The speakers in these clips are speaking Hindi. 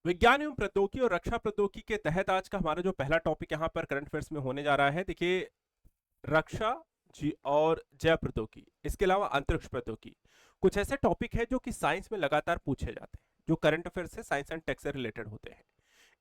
विज्ञान एवं प्रौद्योगिकी और रक्षा प्रौद्योगिकी के तहत आज का हमारा जो पहला टॉपिक यहाँ पर करंट अफेयर्स में होने जा रहा है, देखिए, रक्षा जी और जैव प्रौद्योगिकी, इसके अलावा अंतरिक्ष प्रौद्योगिकी, कुछ ऐसे टॉपिक है जो कि साइंस में लगातार पूछे जाते हैं, जो करंट अफेयर से साइंस एंड टेक से रिलेटेड होते हैं।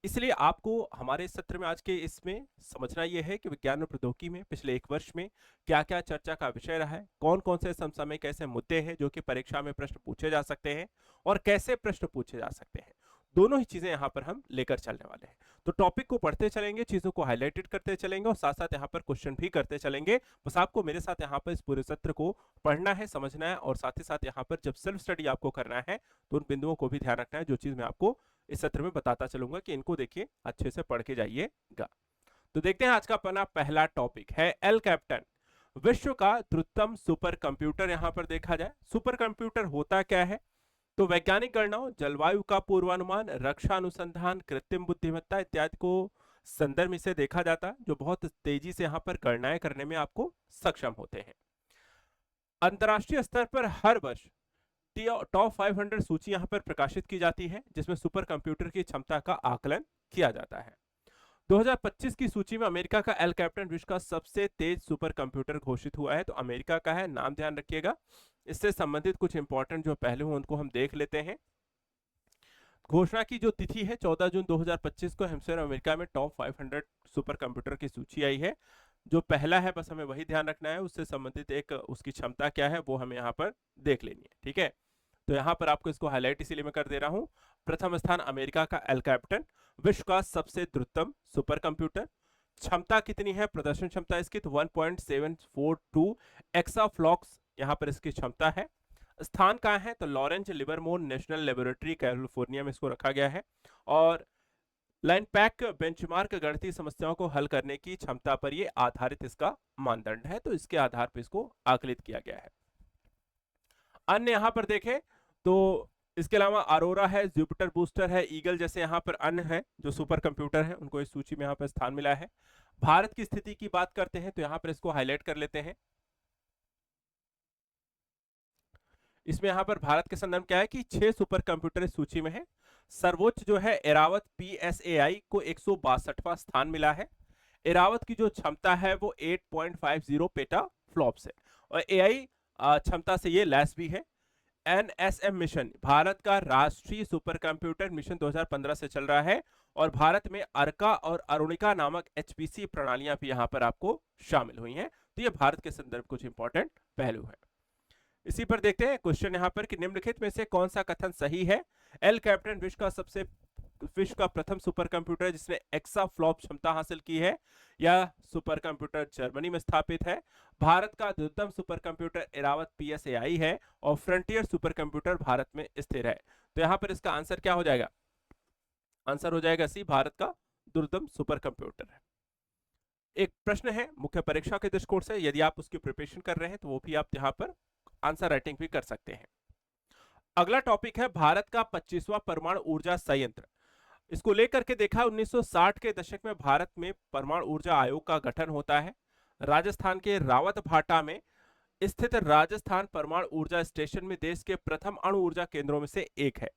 इसलिए आपको हमारे इस सत्र में आज के इसमें समझना यह है कि विज्ञान और प्रौद्योगिकी में पिछले एक वर्ष में क्या क्या चर्चा का विषय रहा है, कौन कौन से समसामयिक ऐसे मुद्दे हैं जो कि परीक्षा में प्रश्न पूछे जा सकते हैं और कैसे प्रश्न पूछे जा सकते हैं। दोनों ही चीजें यहाँ पर हम लेकर चलने वाले हैं। तो टॉपिक को पढ़ते चलेंगे, चीजों को हाईलाइटेड करते चलेंगे और साथ साथ यहाँ पर क्वेश्चन भी करते चलेंगे। बस आपको मेरे साथ यहाँ पर इस पूरे सत्र को पढ़ना है, समझना है और साथ ही साथ यहाँ पर जब सेल्फ स्टडी आपको करना है तो उन बिंदुओं को भी ध्यान रखना है जो चीज मैं आपको इस सत्र में बताता चलूंगा कि इनको देखिए अच्छे से पढ़ के जाइएगा। तो देखते हैं आज का अपना पहला टॉपिक है एल कैप्टन, विश्व का द्रुततम सुपर कंप्यूटर। यहां पर देखा जाए सुपर कंप्यूटर होता क्या है, तो वैज्ञानिक गणनाओं, जलवायु का पूर्वानुमान, रक्षा अनुसंधान, कृत्रिम बुद्धिमत्ता इत्यादि को संदर्भ से देखा जाता है, जो बहुत तेजी से यहां पर गणनाएं करने में आपको सक्षम होते हैं। अंतरराष्ट्रीय स्तर पर हर वर्ष टॉप 500 सूची यहां पर प्रकाशित की जाती है, जिसमें सुपर कंप्यूटर की क्षमता का आकलन किया जाता है। 2025 की सूची में अमेरिका का एल कैप्टन विश्व का सबसे तेज सुपर कंप्यूटर घोषित हुआ है। तो अमेरिका का है, नाम ध्यान रखिएगा। इससे संबंधित कुछ इंपॉर्टेंट जो पहलू हैं उनको हम देख लेते हैं। घोषणा की जो तिथि है 14 जून 2025 को हेमस्फेयर अमेरिका में टॉप 500 सुपर कंप्यूटर की सूची आई है। जो पहला है बस हमें वही ध्यान रखना है, उससे संबंधित एक उसकी क्षमता क्या है वो हमें यहाँ पर देख लेनी है, ठीक है। तो यहाँ पर आपको इसको हाईलाइट इसीलिए मैं कर दे रहा हूँ। प्रथम स्थान अमेरिका का एल कैप्टन, विश्व का सबसे द्रुततम सुपर कंप्यूटर। क्षमता कितनी है, प्रदर्शन क्षमता इसकी तो 1.742 एक्साफ्लॉप्स यहाँ पर इसकी क्षमता है। स्थान कहाँ है, तो Lawrence Livermore national laboratory California में इसको रखा गया है। और लाइन पैक बेंचमार्क गणितीय समस्याओं को हल करने की क्षमता पर ये आधारित इसका मानदंड है, तो इसके आधार पर इसको आकलित किया गया है। अन्य यहां पर देखें तो इसके अलावा अरोरा है, जुपिटर बूस्टर है, ईगल जैसे यहां पर अन्य हैं जो सुपर कंप्यूटर हैं, उनको इस सूची में यहां पर स्थान मिला है। भारत की स्थिति की बात करते हैं तो यहां पर इसको हाईलाइट कर लेते हैं। इसमें यहां पर भारत के संदर्भ क्या है कि 6 सुपर कंप्यूटर इस सूची में है। सर्वोच्च जो है एरावत पीएसएआई को 162वां स्थान मिला है। एरावत की जो क्षमता है वो 8.50 पेटा फ्लॉप्स है और एआई क्षमता से ये लैस भी है। एनएसएम मिशन भारत का राष्ट्रीय सुपर कंप्यूटर मिशन 2015 से चल रहा है और भारत में अर्का और अरुणिका नामक एचपीसी प्रणालियां भी यहां पर आपको शामिल हुई हैं। तो ये भारत के संदर्भ कुछ इंपॉर्टेंट पहलू है। इसी पर देखते हैं क्वेश्चन यहां पर कि निम्नलिखित में से कौन सा कथन सही है। एल कैप्टन विश्व का प्रथम सुपर कंप्यूटर है जिसने एक्सा फ्लॉप क्षमता हासिल की है। यह सुपर कंप्यूटर जर्मनी में स्थापित है। भारत का द्रुततम सुपर कंप्यूटर एरावत पीएसएआई है और फ्रंटियर सुपर कंप्यूटर भारत में स्थिर है। तो यहां पर इसका आंसर क्या हो जाएगा, आंसर हो जाएगा सी, भारत का द्रुततम सुपर कंप्यूटर है। एक प्रश्न है मुख्य परीक्षा के दृष्टिकोण से, यदि आप उसकी प्रिपरेशन कर रहे हैं तो वो भी आप यहाँ पर आंसर राइटिंग भी कर सकते हैं। अगला टॉपिक है भारत का 25वां परमाणु ऊर्जा संयंत्र। इसको लेकर के देखा 1960 के दशक में भारत में परमाणु ऊर्जा आयोग का गठन होता है। राजस्थान के रावत भाटा में स्थित राजस्थान परमाणु ऊर्जा स्टेशन में देश के प्रथम अणु ऊर्जा केंद्रों में से एक है।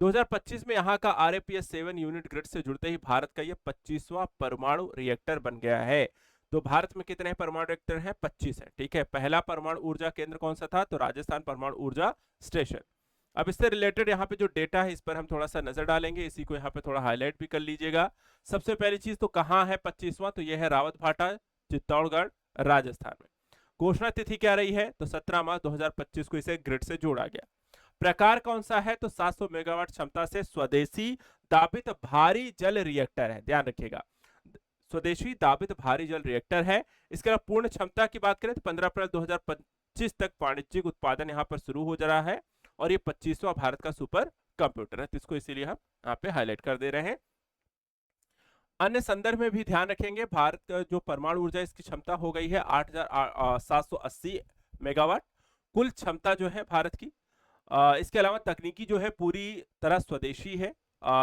2025 में यहां का आरएपीएस 7 यूनिट ग्रिड से जुड़ते ही भारत का यह 25वां परमाणु रिएक्टर बन गया है। तो भारत में कितने परमाणु रिएक्टर हैं, 25 है, ठीक है। पहला परमाणु ऊर्जा केंद्र कौन सा था, तो राजस्थान परमाणु ऊर्जा स्टेशन। अब इससे रिलेटेड यहाँ पे जो डेटा है इस पर हम थोड़ा सा नजर डालेंगे, इसी को यहाँ पे थोड़ा हाईलाइट भी कर लीजिएगा। सबसे पहली चीज तो कहाँ है 25वां, तो यह है रावत भाटा, चित्तौड़गढ़, राजस्थान में। घोषणा तिथि क्या रही है, तो 17 मार्च 2025 को इसे ग्रिड से जोड़ा गया। प्रकार कौन सा है, तो 700 मेगावाट क्षमता से स्वदेशी दाबित भारी जल रिएक्टर है, ध्यान रखिएगा, स्वदेशी दाबित भारी जल रिएक्टर है। इसके अलावा पूर्ण क्षमता की बात करें तो 15 अप्रैल 2025 तक वाणिज्यिक उत्पादन यहाँ पर शुरू हो जा रहा है और ये 25वां भारत का सुपर कंप्यूटर है, तो इसको इसीलिए हम यहाँ पे हाईलाइट कर दे रहे हैं। अन्य संदर्भ में भी ध्यान रखेंगे, भारत का जो परमाणु ऊर्जा इसकी क्षमता हो गई है 8780 मेगावाट कुल क्षमता जो है भारत की। इसके अलावा तकनीकी जो है पूरी तरह स्वदेशी है।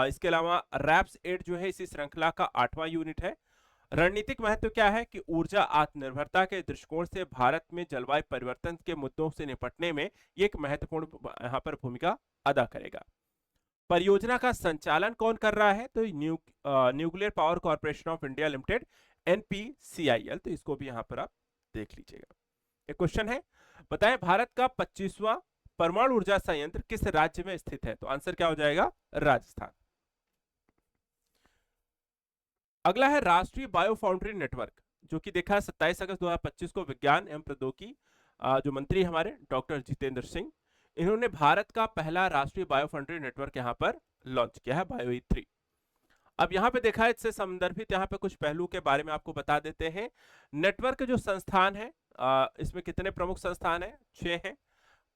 इसके अलावा रैप्स 8 जो है इसी श्रृंखला का 8वां यूनिट है। रणनीतिक महत्व क्या है कि ऊर्जा आत्मनिर्भरता के दृष्टिकोण से भारत में जलवायु परिवर्तन के मुद्दों से निपटने में एक महत्वपूर्ण यहाँ पर भूमिका अदा करेगा। परियोजना का संचालन कौन कर रहा है? तो nuclear power corporation of India limited, NPCIL। तो इसको भी यहां पर आप देख लीजिएगा। एक क्वेश्चन है, बताएं भारत का 25वां परमाणु ऊर्जा संयंत्र किस राज्य में स्थित है? तो आंसर क्या हो जाएगा? राजस्थान। अगला है राष्ट्रीय बायो फाउंड्री नेटवर्क, जो कि देखा है 27 अगस्त 2025 को विज्ञान एवं प्रौद्योगिकी जो मंत्री हमारे डॉक्टर जितेंद्र सिंह, इन्होंने भारत का पहला राष्ट्रीय बायो फाउंड्री नेटवर्क यहाँ पर लॉन्च किया है, बायो-E3। अब यहाँ पे देखा है, इससे संदर्भित यहाँ पे कुछ पहलू के बारे में आपको बता देते हैं। नेटवर्क जो संस्थान है, इसमें कितने प्रमुख संस्थान है? 6 हैं।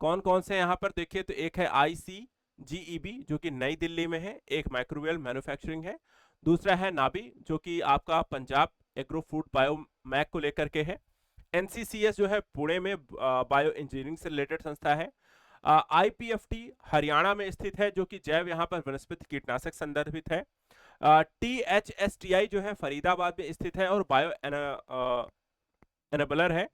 कौन कौन से यहाँ पर देखिए, तो एक है ICGEB जो कि नई दिल्ली में है, एक माइक्रोवेल मैन्युफैक्चरिंग है, दूसरा है नाबी जो कि आपका पंजाब एग्रो फूड बायो मैक को लेकर के है, NCCS जो है पुणे में बायो इंजीनियरिंग से रिलेटेड संस्था है, IPFT हरियाणा में स्थित है जो कि जैव यहाँ पर वनस्पति कीटनाशक संदर्भित है, THSTI जो है फरीदाबाद में स्थित है और बायो एनेबलर है,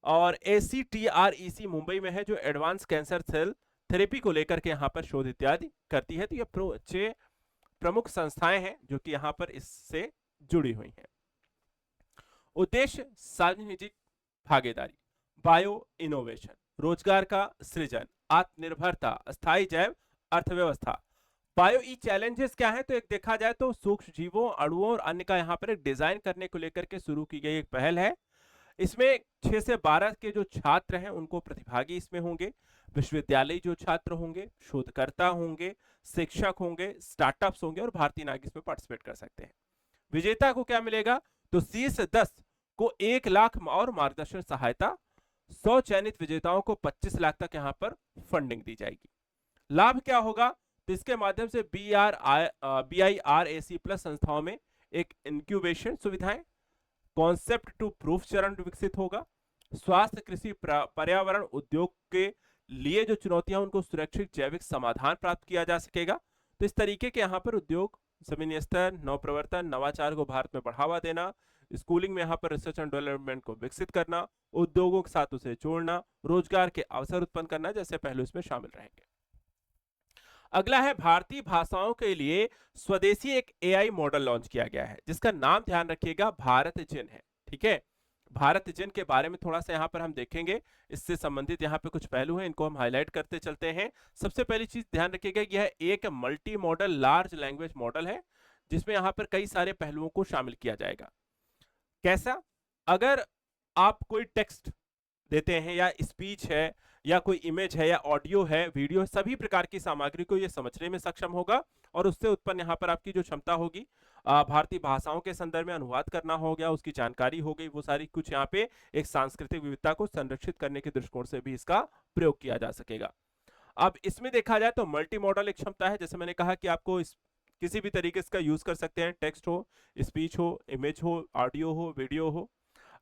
और ACTREC मुंबई में है जो एडवांस कैंसर सेल थेरेपी को लेकर के यहाँ पर शोध इत्यादि करती है। तो ये 6 प्रमुख संस्थाएं हैं जो कि यहाँ पर इससे जुड़ी हुई हैं। उद्देश्य सार्वजनिक भागीदारी, बायो इनोवेशन, रोजगार का सृजन, आत्मनिर्भरता, स्थायी जैव अर्थव्यवस्था। बायो ई चैलेंजेस क्या है? तो एक देखा जाए तो सूक्ष्म जीवों, अणुओं और अन्य का यहाँ पर एक डिजाइन करने को लेकर के शुरू की गई एक पहल है। इसमें 6 से 12 के जो छात्र हैं उनको प्रतिभागी इसमें होंगे, विश्वविद्यालय जो छात्र होंगे, शोधकर्ता होंगे, शिक्षक होंगे, स्टार्टअप्स होंगे और भारतीय नागरिक इसमें पार्टिसिपेट कर सकते हैं। विजेता को क्या मिलेगा? तो शीर्ष 10 को 1 लाख और मार्गदर्शन सहायता, 100 चयनित विजेताओं को 25 लाख तक यहाँ पर फंडिंग दी जाएगी। लाभ क्या होगा? तो इसके माध्यम से BIRAC प्लस संस्थाओं में एक इंक्यूबेशन सुविधाएं, कॉन्सेप्ट टू प्रूफ चरण विकसित होगा, स्वास्थ्य, कृषि, पर्यावरण, उद्योग के लिए जो चुनौतियां उनको सुरक्षित जैविक समाधान प्राप्त किया जा सकेगा। तो इस तरीके के यहाँ पर उद्योग, जमीनी स्तर, नवप्रवर्तन, नवाचार को भारत में बढ़ावा देना, स्कूलिंग में यहाँ पर रिसर्च एंड डेवलपमेंट को विकसित करना, उद्योगों के साथ उसे जोड़ना, रोजगार के अवसर उत्पन्न करना जैसे पहलू इसमें शामिल रहेंगे। अगला है भारतीय भाषाओं के लिए स्वदेशी एक AI मॉडल लॉन्च किया गया है जिसका नाम ध्यान रखिएगा भारत जिन है। ठीक है, भारत जिन के बारे में थोड़ा सा यहाँ पर हम देखेंगे, इससे संबंधित यहाँ पे कुछ पहलू हैं, इनको हम हाईलाइट करते चलते हैं। सबसे पहली चीज ध्यान रखिएगा, यह एक multi modal large language model है जिसमें यहाँ पर कई सारे पहलुओं को शामिल किया जाएगा। कैसा? अगर आप कोई टेक्स्ट देते हैं या स्पीच है या कोई इमेज है या ऑडियो है, वीडियो, सभी प्रकार की सामग्री को ये समझने में सक्षम होगा और उससे उत्पन्न यहाँ पर आपकी जो क्षमता होगी, भारतीय भाषाओं के संदर्भ में अनुवाद करना हो गया, उसकी जानकारी हो गई, वो सारी कुछ यहाँ पे एक सांस्कृतिक विविधता को संरक्षित करने के दृष्टिकोण से भी इसका प्रयोग किया जा सकेगा। अब इसमें देखा जाए तो मल्टी मॉडल एक क्षमता है, जैसे मैंने कहा कि आपको किसी भी तरीके से इसका यूज कर सकते हैं, टेक्स्ट हो, स्पीच हो, इमेज हो, ऑडियो हो, वीडियो हो।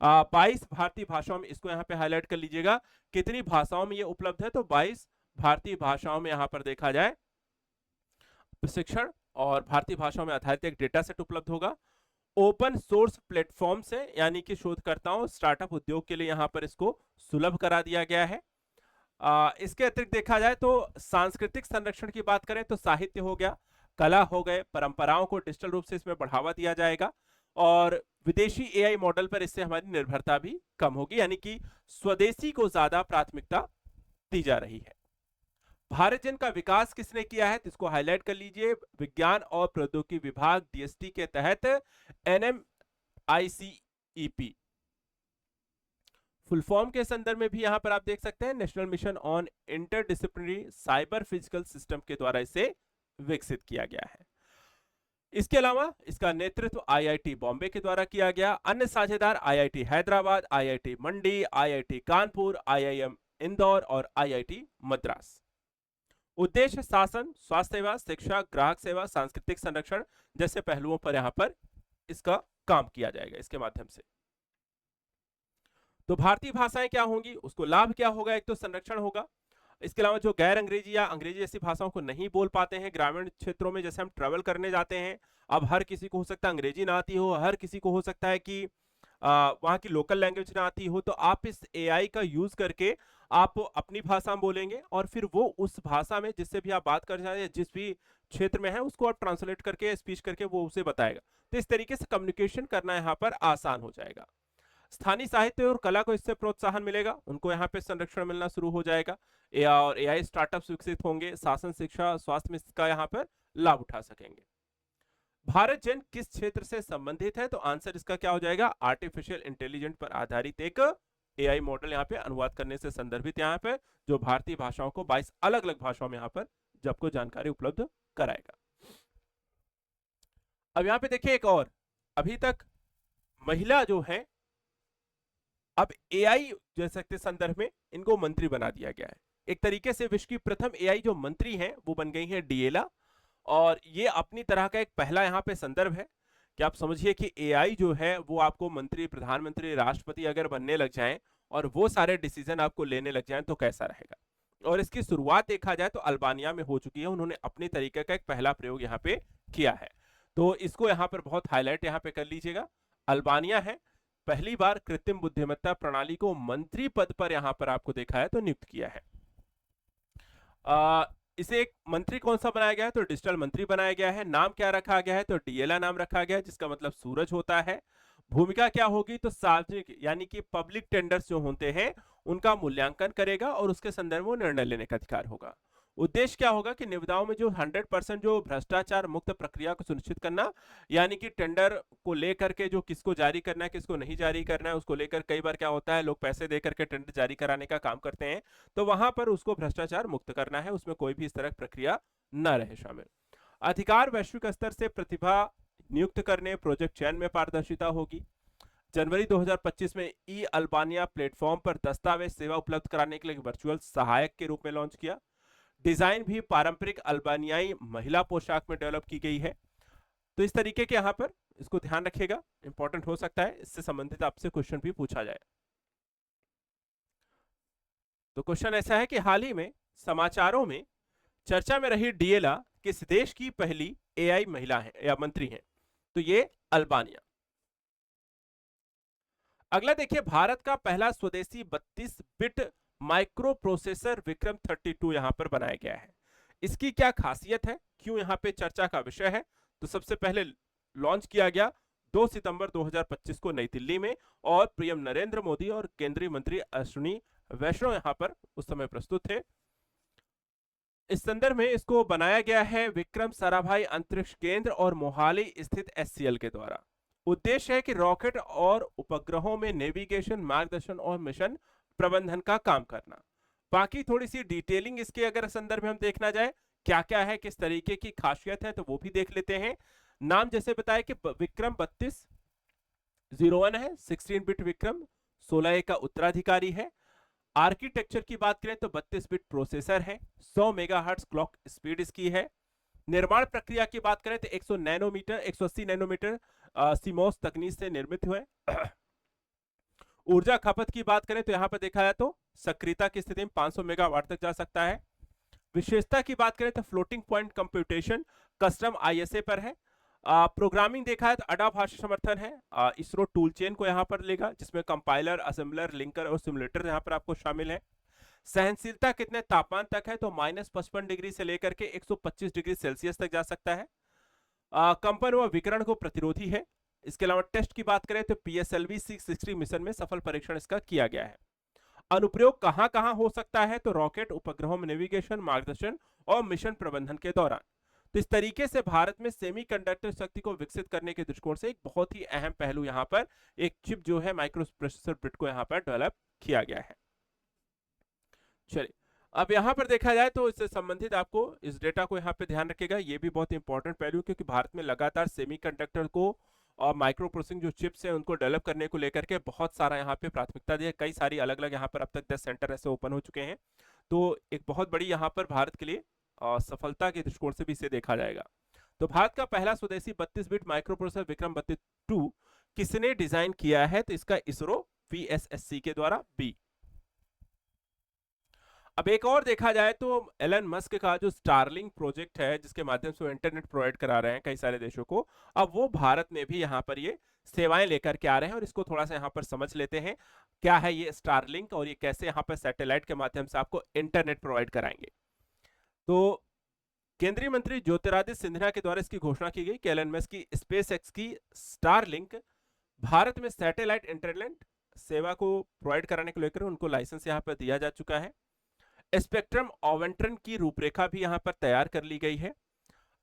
22 भारतीय भाषाओं में, इसको यहाँ पे हाईलाइट कर लीजिएगा कितनी भाषाओं में ये उपलब्ध है, तो 22 भारतीय भाषाओं में यहाँ पर देखा जाए प्रशिक्षण और भारतीय भाषाओं में आधारित एक डेटा सेट उपलब्ध होगा। ओपन सोर्स प्लेटफॉर्म से, यानी कि शोधकर्ताओं, स्टार्टअप, उद्योग के लिए यहाँ पर इसको सुलभ करा दिया गया है। इसके अतिरिक्त देखा जाए तो सांस्कृतिक संरक्षण की बात करें तो साहित्य हो गया, कला हो गए, परंपराओं को डिजिटल रूप से इसमें बढ़ावा दिया जाएगा और विदेशी AI मॉडल पर इससे हमारी निर्भरता भी कम होगी, यानी कि स्वदेशी को ज्यादा प्राथमिकता दी जा रही है। भारत जिन का विकास किसने किया है, तो इसको हाईलाइट कर लीजिए, विज्ञान और प्रौद्योगिकी विभाग DST के तहत NMICEP, फुल फॉर्म के संदर्भ में भी यहां पर आप देख सकते हैं, national mission on interdisciplinary cyber physical system के द्वारा इसे विकसित किया गया है। इसके अलावा इसका नेतृत्व IIT बॉम्बे के द्वारा किया गया। अन्य साझेदार IIT हैदराबाद, IIT मंडी, IIT कानपुर, IIM इंदौर और IIT मद्रास। उद्देश्य शासन, स्वास्थ्य सेवा, शिक्षा, ग्राहक सेवा, सांस्कृतिक संरक्षण जैसे पहलुओं पर यहां पर इसका काम किया जाएगा इसके माध्यम से। तो भारतीय भाषाएं क्या होंगी, उसको लाभ क्या होगा? एक तो संरक्षण होगा। इसके अलावा जो गैर अंग्रेजी या अंग्रेजी जैसी भाषाओं को नहीं बोल पाते हैं, ग्रामीण क्षेत्रों में जैसे हम ट्रेवल करने जाते हैं, अब हर किसी को हो सकता है अंग्रेजी ना आती हो, हर किसी को हो सकता है कि वहाँ की लोकल लैंग्वेज ना आती हो, तो आप इस AI का यूज करके आप अपनी भाषा में बोलेंगे और फिर वो उस भाषा में जिससे भी आप बात कर रहे हैं, जिस भी क्षेत्र में है, उसको आप ट्रांसलेट करके स्पीच करके वो उसे बताएगा। तो इस तरीके से कम्युनिकेशन करना यहाँ पर आसान हो जाएगा। स्थानीय साहित्य और कला को इससे प्रोत्साहन मिलेगा, उनको यहाँ पे संरक्षण मिलना शुरू हो जाएगा। और एआई स्टार्टअप्स विकसित होंगे, शासन, शिक्षा, स्वास्थ्य में इसका यहाँ पर लाभ उठा सकेंगे। भारत जन किस क्षेत्र से संबंधित है? तो आंसर इसका क्या हो जाएगा? आर्टिफिशियल इंटेलिजेंस पर आधारित एक एआई मॉडल यहाँ पे अनुवाद करने से संदर्भित यहाँ पे जो भारतीय भाषाओं को 22 अलग अलग भाषाओं में यहाँ पर सबको जानकारी उपलब्ध कराएगा। अब यहाँ पे देखिए एक और, अभी तक महिला जो है, अब एआई जैसे के संदर्भ में इनको मंत्री बना दिया गया है। एक तरीके से विश्व की प्रथम एआई जो मंत्री हैं वो बन गई हैं डिएला, और ये अपनी तरह का एक पहला यहाँ पे संदर्भ है कि आप समझिए कि एआई जो है वो आपको मंत्री, प्रधानमंत्री, राष्ट्रपति अगर बनने लग जाएं और वो सारे डिसीजन आपको लेने लग जाएं तो कैसा रहेगा। और इसकी शुरुआत देखा जाए तो अल्बानिया में हो चुकी है, उन्होंने अपने तरीके का एक पहला प्रयोग यहाँ पे किया है। तो इसको यहाँ पर बहुत हाईलाइट यहाँ पे कर लीजिएगा। अल्बानिया है, पहली बार कृत्रिम बुद्धिमत्ता प्रणाली को मंत्री पद पर यहाँ पर आपको देखा है तो नियुक्त किया है। इसे एक मंत्री कौन सा बनाया गया है? तो डिजिटल मंत्री बनाया गया है। नाम क्या रखा गया है? तो डीएलआ नाम रखा गया है, जिसका मतलब सूरज होता है। भूमिका क्या होगी? तो सार्वजनिक यानी कि पब्लिक टेंडर्स जो होते हैं उनका मूल्यांकन करेगा और उसके संदर्भ में निर्णय लेने का अधिकार होगा। उद्देश्य क्या होगा कि निविदाओं में जो 100% जो भ्रष्टाचार मुक्त प्रक्रिया को सुनिश्चित करना, यानी कि टेंडर को लेकर के जो किसको जारी करना है, किसको नहीं जारी करना है, उसको लेकर कई बार क्या होता है, लोग पैसे दे करके टेंडर जारी कराने का काम करते हैं, तो वहां पर उसको भ्रष्टाचार मुक्त करना है, उसमें कोई भी इस तरह प्रक्रिया न रहे शामिल। अधिकार वैश्विक स्तर से प्रतिभा नियुक्त करने, प्रोजेक्ट चयन में पारदर्शिता होगी। जनवरी 2025 में ई अल्बानिया प्लेटफॉर्म पर दस्तावेज सेवा उपलब्ध कराने के लिए वर्चुअल सहायक के रूप में लॉन्च किया। डिजाइन भी पारंपरिक अल्बानियाई महिला पोशाक में डेवलप की गई है। तो इस तरीके के यहां पर इसको ध्यान रखिएगा, इंपॉर्टेंट हो सकता है, इससे संबंधित आपसे क्वेश्चन भी पूछा जाए। तो क्वेश्चन ऐसा है कि हाल ही में समाचारों में चर्चा में रही डीएलआ किस देश की पहली एआई महिला है या मंत्री है? तो ये अल्बानिया। अगला देखिए, भारत का पहला स्वदेशी 32 बिट माइक्रो प्रोसेसर विक्रम 32 यहां पर बनाया गया है। इसकी क्या खासियत है, क्यों यहां पे चर्चा का विषय है? तो सबसे पहले लॉन्च किया गया 2 सितंबर 2025 को नई दिल्ली में, और पीएम नरेंद्र मोदी और केंद्रीय मंत्री अश्विनी वैष्णव यहां पर उस समय प्रस्तुत थे। इस संदर्भ में इसको बनाया गया है विक्रम साराभाई अंतरिक्ष केंद्र और मोहाली स्थित एचसीएल के द्वारा। उद्देश्य है कि रॉकेट और उपग्रहों में नेविगेशन, मार्गदर्शन और मिशन प्रबंधन का काम करना। बाकी थोड़ी सी डिटेलिंग इसके अगर संदर्भ में हम देखना जाए क्या क्या है, किस तरीके की खासियत है, तो वो भी देख लेते हैं। नाम जैसे बताया कि विक्रम 3201 है, 16 बिट विक्रम 16A का उत्तराधिकारी है। आर्किटेक्चर की बात करें तो 32 बिट प्रोसेसर है, 100 मेगाहर्ट्ज क्लॉक स्पीड इसकी है। निर्माण प्रक्रिया की बात करें तो 180 नैनोमीटर सीमोस तकनीक से निर्मित हुए। ऊर्जा खपत की बात करें तो यहां पर देखा जाए तो सक्रियता की स्थिति में 500 मेगावाट तक जा सकता है। विशेषता की बात करें तो floating point computation custom ISA पर है। प्रोग्रामिंग देखा है तो अडा भाषा समर्थन है। इसरो टूल चेन को यहां पर लेगा, जिसमें कंपाइलर, असेंबलर, लिंकर और सिमुलेटर यहां पर आपको शामिल है। सहनशीलता कितने तापमान तक है? तो -55 डिग्री से लेकर के 125 डिग्री सेल्सियस तक जा सकता है। कंपन व विकिरण को प्रतिरोधी है। इसके अलावा टेस्ट की बात करें तो पीएसएलवी 660 मिशन में सफल परीक्षण इसका किया गया है। अनुप्रयोग कहां कहां हो सकता है? तो रॉकेट, उपग्रहों में नेविगेशन, मार्गदर्शन और मिशन प्रबंधन के दौरान। तो इस तरीके से भारत में सेमीकंडक्टर शक्ति को विकसित करने के दृष्टिकोण से एक बहुत ही अहम पहलू यहां पर एक चिप जो है माइक्रो प्रोसेसर बिट को यहां पर डेवलप किया गया है। चलिए, अब यहां पर देखा जाए तो इससे संबंधित आपको इस डेटा को यहां पे ध्यान रखिएगा, ये भी बहुत इंपॉर्टेंट पहलू, क्योंकि भारत में लगातार सेमीकंडक्टर को और माइक्रो प्रोसेसिंग जो चिप्स हैं उनको डेवलप करने को लेकर के बहुत सारा यहाँ पे प्राथमिकता दी है। कई सारी अलग अलग यहाँ पर अब तक 10 सेंटर ऐसे ओपन हो चुके हैं, तो एक बहुत बड़ी यहाँ पर भारत के लिए सफलता के दृष्टिकोण से भी इसे देखा जाएगा। तो भारत का पहला स्वदेशी 32 बिट माइक्रो प्रोसेसर विक्रम 32 किसने डिजाइन किया है? तो इसका इसरो VSSC के द्वारा बी। अब एक और देखा जाए तो एलन मस्क का जो स्टारलिंक प्रोजेक्ट है, जिसके माध्यम से वो इंटरनेट प्रोवाइड करा रहे हैं कई सारे देशों को, अब वो भारत में भी यहाँ पर ये सेवाएं लेकर के आ रहे हैं। और इसको थोड़ा सा यहाँ पर समझ लेते हैं, क्या है ये स्टारलिंक और ये कैसे यहाँ पर सैटेलाइट के माध्यम से आपको इंटरनेट प्रोवाइड कराएंगे। तो केंद्रीय मंत्री ज्योतिरादित्य सिंधिया के द्वारा इसकी घोषणा की गई कि एलन मस्क की स्पेसएक्स की स्टारलिंक भारत में सैटेलाइट इंटरनेट सेवा को प्रोवाइड कराने को लेकर उनको लाइसेंस यहाँ पर दिया जा चुका है। स्पेक्ट्रम आवंटन की रूपरेखा भी यहाँ पर तैयार कर ली गई है।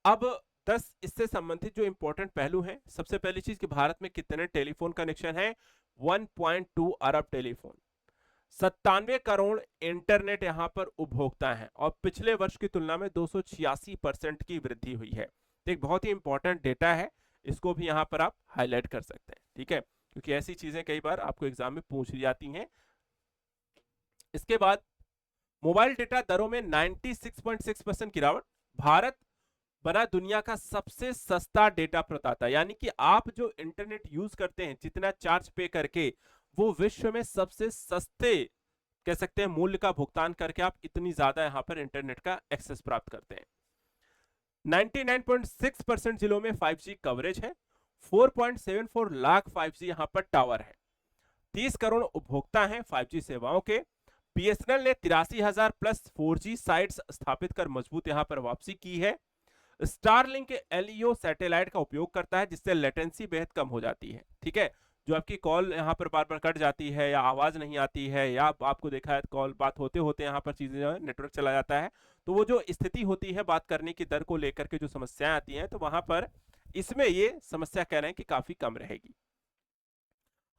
अब 10 इससे संबंधित जो इंपॉर्टेंट पहलू हैं, सबसे पहली चीज कि भारत में कितने टेलीफोन कनेक्शन हैं, 1.2 अरब टेलीफोन, 97 करोड़ इंटरनेट यहाँ पर उपभोक्ता हैं और पिछले वर्ष की तुलना में 286% की वृद्धि हुई है। तो एक बहुत ही इंपॉर्टेंट डेटा है, इसको भी यहाँ पर आप हाईलाइट कर सकते हैं, ठीक है, क्योंकि ऐसी चीजें कई बार आपको एग्जाम में पूछ ली जाती हैं। इसके बाद मोबाइल डेटा दरों में 96.6% गिरावट। भारत बना दुनिया का सबसे सस्ता डेटा प्रदाता, यानी कि आप जो इंटरनेट यूज करते हैं, जितना चार्ज पे करके, वो विश्व में सबसे सस्ते कह सकते हैं मूल्य का भुगतान करके आप इतनी ज्यादा यहां पर इंटरनेट का एक्सेस प्राप्त करते हैं। 99.6% जिलों में 5G कवरेज है। 4.74 लाख 5G यहां पर टावर है। 30 करोड़ उपभोक्ता हैं 5G सेवाओं के। बीएसएनएल ने 83,000 प्लस 4G साइट्स स्थापित कर मजबूत यहां पर वापसी की है। स्टारलिंक एलईओ सैटेलाइट का उपयोग करता है, जिससे लेटेंसी बेहद कम हो जाती है, ठीक है। जो आपकी कॉल यहाँ पर बार बार कट जाती है या आवाज नहीं आती है, या आपको देखा है कॉल बात होते होते यहाँ पर चीजें जो है नेटवर्क चला जाता है, तो वो जो स्थिति होती है बात करने की दर को लेकर के जो समस्याएं आती हैं, तो वहां पर इसमें ये समस्या कह रहे हैं कि काफी कम रहेगी।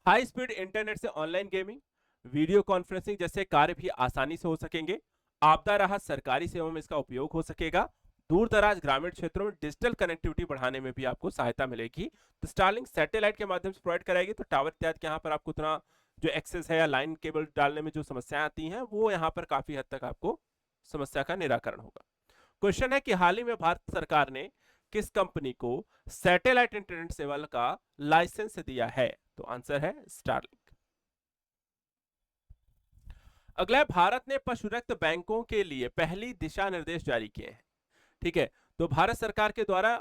हाई स्पीड इंटरनेट से ऑनलाइन गेमिंग, वीडियो कॉन्फ्रेंसिंग जैसे कार्य भी आसानी से हो सकेंगे। आपदा राहत सरकारी सेवाओं में इसका उपयोग हो सकेगा। दूर दराज ग्रामीण क्षेत्रों में डिजिटल कनेक्टिविटी बढ़ाने में भी आपको सहायता मिलेगी। तो स्टारलिंक सैटेलाइट के माध्यम से प्रोवाइड कराएगी, तो टावर इत्यादि के यहाँ पर आपको उतना जो एक्सेस है या लाइन केबल डालने में जो समस्याएं आती हैं, वो यहाँ पर काफी हद तक आपको समस्या का निराकरण होगा। क्वेश्चन है कि हाल ही में भारत सरकार ने किस कंपनी को सैटेलाइट इंटरनेट सेवा का लाइसेंस दिया है? तो आंसर है स्टारलिंक। अगला, भारत ने पशु रक्त बैंकों के लिए पहली दिशा निर्देश जारी किए हैं, ठीक है। तो भारत सरकार के द्वारा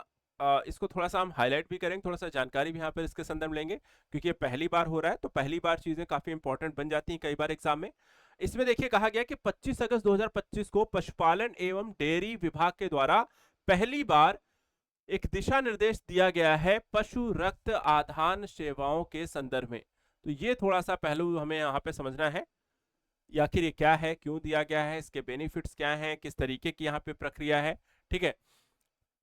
इसको थोड़ा सा हम हाईलाइट भी करेंगे, थोड़ा सा जानकारी भी यहाँ पर इसके संदर्भ लेंगे, क्योंकि ये पहली बार हो रहा है, तो पहली बार चीजें काफी इंपॉर्टेंट बन जाती हैं कई बार एग्जाम में। इसमें देखिए कहा गया कि 25 अगस्त 2025 को पशुपालन एवं डेयरी विभाग के द्वारा पहली बार एक दिशा निर्देश दिया गया है पशु रक्त आधान सेवाओं के संदर्भ में। तो ये थोड़ा सा पहलू हमें यहाँ पे समझना है, आखिर ये क्या है, क्यों दिया गया है, इसके बेनिफिट्स क्या हैं, किस तरीके की यहाँ पे प्रक्रिया है, ठीक है।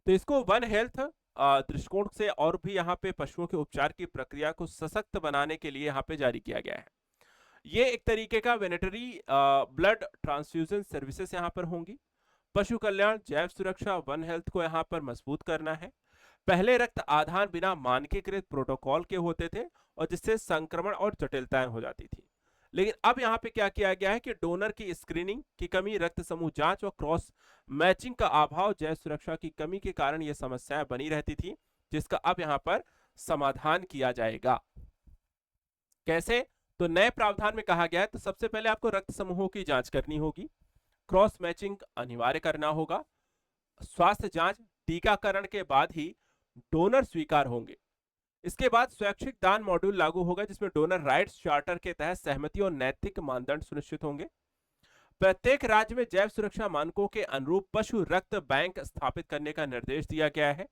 तो इसको वन हेल्थ दृष्टिकोण से और भी यहाँ पे पशुओं के उपचार की प्रक्रिया को सशक्त बनाने के लिए यहाँ पे जारी किया गया है। ये एक तरीके का वेनेटरी ब्लड ट्रांसफ्यूजन सर्विसेज यहाँ पर होंगी। पशु कल्याण, जैव सुरक्षा, वन हेल्थ को यहाँ पर मजबूत करना है। पहले रक्त आधान बिना मानकीकृत प्रोटोकॉल के होते थे और जिससे संक्रमण और जटिलताएं हो जाती थी, लेकिन अब यहाँ पे क्या किया गया है कि डोनर की स्क्रीनिंग की कमी, रक्त समूह जांच और क्रॉस मैचिंग का अभाव, जैव सुरक्षा की कमी के कारण ये समस्याएं बनी रहती थी, जिसका अब यहाँ पर समाधान किया जाएगा। कैसे? तो नए प्रावधान में कहा गया है, तो सबसे पहले आपको रक्त समूहों की जांच करनी होगी, क्रॉस मैचिंग अनिवार्य करना होगा, स्वास्थ्य जांच, टीकाकरण के बाद ही डोनर स्वीकार होंगे। इसके बाद स्वैच्छिक दान मॉड्यूल लागू होगा, जिसमें डोनर राइट्स चार्टर के तहत सहमति और नैतिक मानदंड सुनिश्चित होंगे। प्रत्येक राज्य में जैव सुरक्षा मानकों के अनुरूप पशु रक्त बैंक स्थापित करने का निर्देश दिया गया है।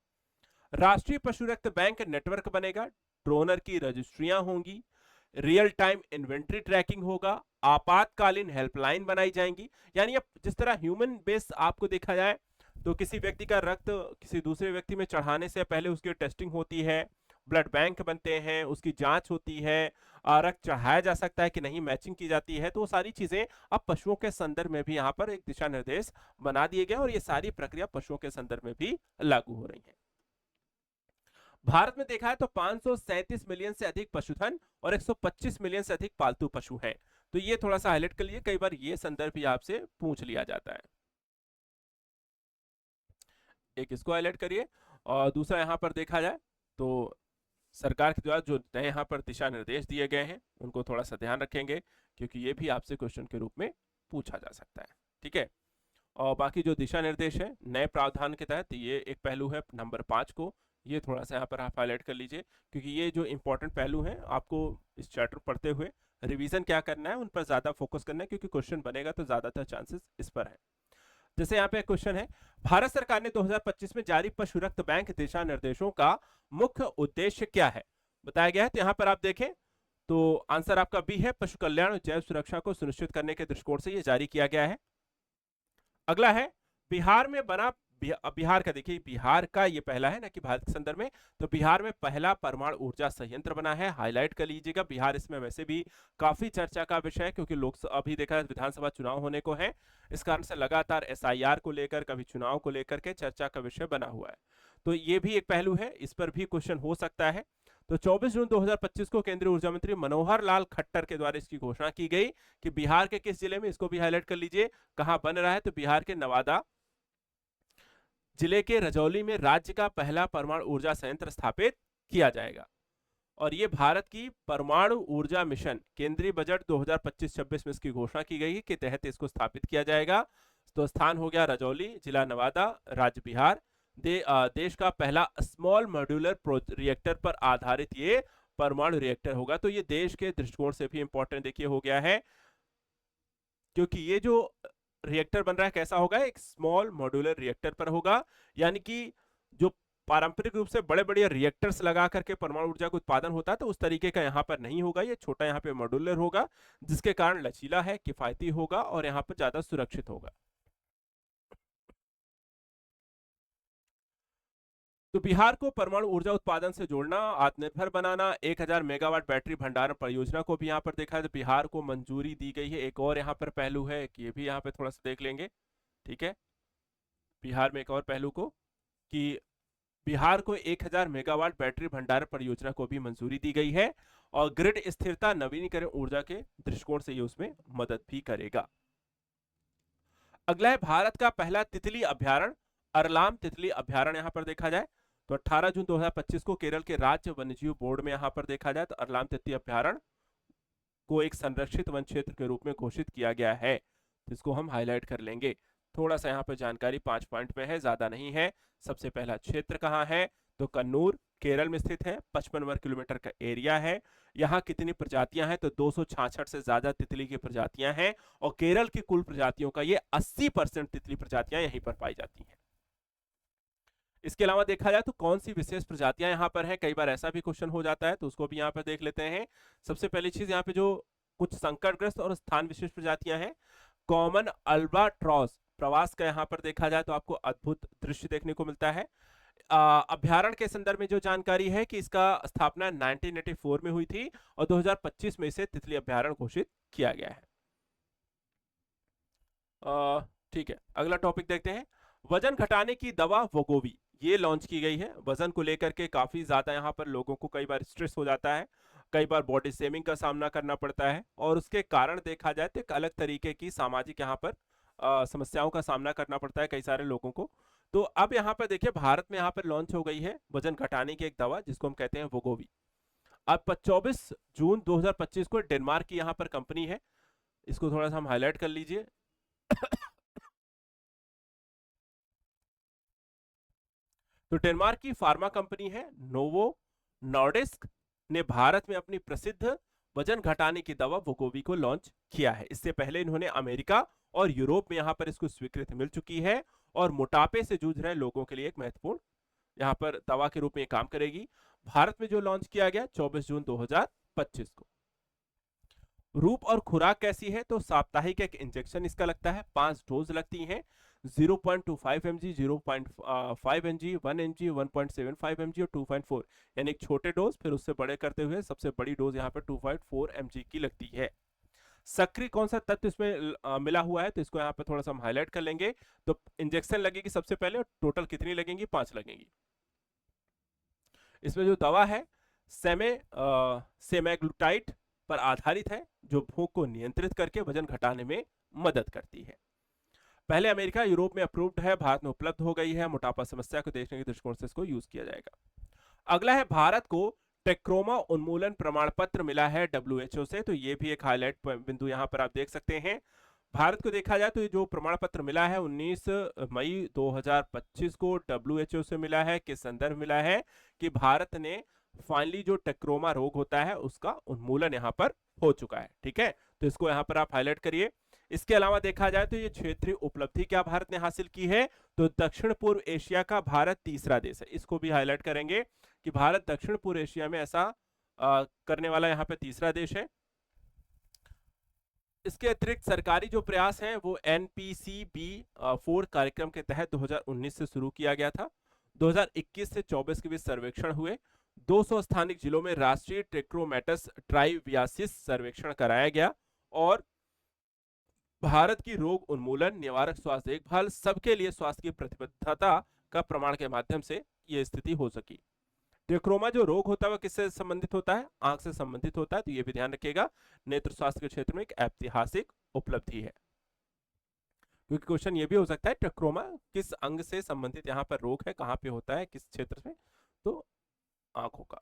राष्ट्रीय पशु रक्त बैंक नेटवर्क बनेगा, डोनर की रजिस्ट्रियां होंगी, रियल टाइम इन्वेंट्री ट्रैकिंग होगा, आपातकालीन हेल्पलाइन बनाई जाएंगी। यानी अब जिस तरह ह्यूमन बेस आपको देखा जाए तो किसी व्यक्ति का रक्त किसी दूसरे व्यक्ति में चढ़ाने से पहले उसकी टेस्टिंग होती है, ब्लड बैंक बनते हैं, उसकी जांच होती है, रक्त चढ़ाया जा सकता है कि नहीं, मैचिंग की जाती है, तो वो सारी चीजें अब पशुओं के संदर्भ में भी यहाँ पर एक दिशा निर्देश बना दिए गए और ये सारी प्रक्रिया पशुओं के संदर्भ में भी लागू हो रही है। भारत में देखा है तो 537 मिलियन से अधिक पशुधन और 125 मिलियन से अधिक पालतू पशु हैं। तो ये थोड़ा सा हाईलाइट कर लिए, कई बार ये संदर्भ भी आपसे पूछ लिया जाता है। एक इसको हाईलाइट करिए, और दूसरा यहाँ पर देखा जाए तो सरकार के द्वारा जो नए यहाँ पर दिशा निर्देश दिए गए हैं उनको थोड़ा सा ध्यान रखेंगे, क्योंकि ये भी आपसे क्वेश्चन के रूप में पूछा जा सकता है। ठीक है। और बाकी जो दिशा निर्देश है नए प्रावधान के तहत, ये एक पहलू है नंबर 5 को, ये थोड़ा सा यहाँ पर आप हाईलाइट कर लीजिए, क्योंकि ये जो इंपॉर्टेंट पहलू हैं आपको इस चैप्टर पढ़ते हुए रिवीजन क्या करना है, उन पर ज्यादा फोकस करना है, क्योंकि क्वेश्चन बनेगा तो ज्यादातर चांसेस इस पर है। जैसे यहाँ पे क्वेश्चन है, भारत सरकार ने 2025 में जारी पशु रक्त बैंक दिशा निर्देशों का मुख्य उद्देश्य क्या है, बताया गया है। तो यहाँ पर आप देखें तो आंसर आपका बी है, पशु कल्याण और जैव सुरक्षा को सुनिश्चित करने के दृष्टिकोण से ये जारी किया गया है। अगला है, बिहार में बना, बिहार का देखिए, बिहार का ये पहला है ना कि भारत के संदर्भ में, तो बिहार में पहला परमाणु ऊर्जा संयंत्र बना है, हाईलाइट कर लीजिएगा। बिहार इसमें वैसे भी काफी चर्चा का विषय है, क्योंकि लोकसभा अभी देखा विधानसभा चुनाव होने को है, इस कारण से लगातार एसआईआर को लेकर, कभी चुनाव को लेकर के चर्चा का विषय बना हुआ है। तो ये भी एक पहलू है, इस पर भी क्वेश्चन हो सकता है। तो 24 जून 2025 को केंद्रीय ऊर्जा मंत्री मनोहर लाल खट्टर के द्वारा इसकी घोषणा की गई कि बिहार के किस जिले में, इसको भी हाईलाइट कर लीजिए, कहां बन रहा है, तो बिहार के नवादा जिले के रजौली में राज्य का पहला परमाणु ऊर्जा संयंत्र स्थापित किया जाएगा। और ये भारत की परमाणु ऊर्जा मिशन केंद्रीय बजट 2025-26 में इसकी घोषणा की गई है कि तहत इसको स्थापित किया जाएगा। तो स्थान हो गया रजौली, जिला नवादा, राज्य बिहार। देश का पहला स्मॉल मॉड्यूलर रिएक्टर पर आधारित ये परमाणु रिएक्टर होगा। तो ये देश के दृष्टिकोण से भी इंपॉर्टेंट देखिए हो गया है, क्योंकि ये जो रिएक्टर बन रहा है कैसा होगा, एक स्मॉल मॉड्यूलर रिएक्टर पर होगा, यानी कि जो पारंपरिक रूप से बड़े बड़े रिएक्टर्स लगा करके परमाणु ऊर्जा का उत्पादन होता है, तो उस तरीके का यहाँ पर नहीं होगा, ये छोटा यहाँ पे मॉड्यूलर होगा, जिसके कारण लचीला है, किफायती होगा और यहाँ पर ज्यादा सुरक्षित होगा। तो बिहार को परमाणु ऊर्जा उत्पादन से जोड़ना, आत्मनिर्भर बनाना, 1000 मेगावाट बैटरी भंडारण परियोजना को भी यहाँ पर देखा है, तो बिहार को मंजूरी दी गई है। एक और यहाँ पर पहलू है कि ये भी यहाँ पे थोड़ा सा देख लेंगे, ठीक है। बिहार में एक और पहलू को कि बिहार को 1000 मेगावाट बैटरी भंडारण परियोजना को भी मंजूरी दी गई है, और ग्रिड स्थिरता नवीनीकरण ऊर्जा के दृष्टिकोण से ये उसमें मदद भी करेगा। अगला है, भारत का पहला तितली अभ्यारण्य, अरलाम तितली अभ्यारण्य यहाँ पर देखा जाए तो 18 जून 2025 को केरल के राज्य वन्यजीव बोर्ड में यहाँ पर देखा जाए तो अरलाम तितली अभ्यारण्य को एक संरक्षित वन क्षेत्र के रूप में घोषित किया गया है। तो इसको हम हाईलाइट कर लेंगे। थोड़ा सा यहाँ पर जानकारी 5 पॉइंट में है, ज्यादा नहीं है। सबसे पहला क्षेत्र कहाँ है, तो कन्नूर केरल में स्थित है, 55 वर्ग किलोमीटर का एरिया है। यहाँ कितनी प्रजातियां हैं, तो 266 से ज्यादा तितली की प्रजातियां हैं, और केरल की कुल प्रजातियों का ये 80% तितली प्रजातियां यहीं पर पाई जाती हैं। इसके अलावा देखा जाए तो कौन सी विशेष प्रजातियां यहाँ पर हैं, कई बार ऐसा भी क्वेश्चन हो जाता है, तो उसको भी यहाँ पर देख लेते हैं। सबसे पहली चीज यहाँ पे जो कुछ संकटग्रस्त और स्थान विशेष प्रजातियां हैं, कॉमन अल्बाट्रॉस प्रवास का यहाँ पर देखा जाए तो आपको अद्भुत दृश्य देखने को मिलता है। अभ्यारण्य के संदर्भ में जो जानकारी है कि इसका स्थापना 1984 में हुई थी और 2025 में इसे तितली अभ्यारण्य घोषित किया गया है। ठीक है, अगला टॉपिक देखते हैं। वजन घटाने की दवा वोगोवी ये लॉन्च की गई है। वजन को लेकर के काफी ज्यादा यहाँ पर लोगों को कई बार स्ट्रेस हो जाता है, कई बार बॉडी शेमिंग का सामना करना पड़ता है, और उसके कारण देखा जाए तो एक अलग तरीके की सामाजिक यहाँ पर समस्याओं का सामना करना पड़ता है कई सारे लोगों को। तो अब यहाँ पर देखिए भारत में यहाँ पर लॉन्च हो गई है वजन घटाने की एक दवा जिसको हम कहते हैं वोगोवी। अब 24 जून 2025 को डेनमार्क की यहाँ पर कंपनी है, इसको थोड़ा सा हम हाईलाइट कर लीजिए। तो डेनमार्क की फार्मा कंपनी है नोवो नॉर्डिस्क ने भारत में अपनी प्रसिद्ध वजन घटाने की दवा वोगोवी को लॉन्च किया है। इससे पहले इन्होंने अमेरिका और यूरोप में यहां पर इसको स्वीकृति मिल चुकी है, और मोटापे से जूझ रहे लोगों के लिए एक महत्वपूर्ण यहां पर दवा के रूप में काम करेगी। भारत में जो लॉन्च किया गया 24 जून 2025 को। रूप और खुराक कैसी है, तो साप्ताहिक एक इंजेक्शन इसका लगता है, 5 डोज लगती हैं, 0.25 mg, 0.5 mg, 1 mg, 1.75 mg और 2.4, यानी एक छोटे डोज फिर उससे बड़े करते हुए सबसे बड़ी डोज यहाँ पर 2.4 mg की लगती है। सक्रिय कौन सा तत्व इसमें मिला हुआ है, तो इसको यहाँ पे थोड़ा सा हम हाईलाइट कर लेंगे। तो इंजेक्शन लगेगी सबसे पहले, और टोटल कितनी लगेंगी, 5 लगेंगी। इसमें जो दवा है सेमेग्लुटाइड पर आधारित है, जो भूख को नियंत्रित करके वजन घटाने में मदद करती है। पहले अमेरिका यूरोप में अप्रूव्ड है, भारत में उपलब्ध हो गई है। मोटापा समस्या को देखने के दृष्टिकोण से इसको यूज किया जाएगा। अगला है, भारत को टेक्रोमा उन्मूलन प्रमाण पत्र मिला है WHO से, तो ये भी एक हाईलाइट बिंदु यहां पर आप देख सकते हैं। भारत को देखा जाए तो ये जो प्रमाण पत्र मिला है 19 मई 2025 को डब्ल्यूएचओ से मिला है, किस संदर्भ मिला है कि भारत ने फाइनली जो टेक्रोमा रोग होता है उसका उन्मूलन यहाँ पर हो चुका है। ठीक है, तो इसको यहाँ पर आप हाईलाइट करिए। इसके अलावा देखा जाए तो ये क्षेत्रीय उपलब्धि क्या भारत ने हासिल की है, तो दक्षिण पूर्व एशिया का भारत तीसरा देश है। इसको भी हाईलाइट करेंगे कि भारत दक्षिण पूर्व एशिया में ऐसा करने वाला यहाँ पे तीसरा देश है। इसके अतिरिक्त सरकारी जो प्रयास हैं वो NPCB 4 कार्यक्रम के तहत 2019 से शुरू किया गया था। 2021 से 24 के बीच सर्वेक्षण हुए। 200 स्थानिक जिलों में राष्ट्रीय ट्रिक्रोमेटस ट्राइवियासिस सर्वेक्षण कराया गया और भारत की रोग उन्मूलन, निवारक स्वास्थ्य देखभाल, सबके लिए स्वास्थ्य की प्रतिबद्धता का प्रमाण के माध्यम से यह स्थिति हो सकी। ट्रिक्रोमा जो रोग होता है वह किससे संबंधित होता है, आंख से संबंधित होता है, तो ये भी ध्यान रखिएगा। नेत्र स्वास्थ्य के क्षेत्र में एक ऐतिहासिक उपलब्धि है, क्योंकि क्वेश्चन ये भी हो सकता है ट्रिक्रोमा किस अंग से संबंधित यहाँ पर रोग है, कहाँ पे होता है, किस क्षेत्र में, तो आंखों का।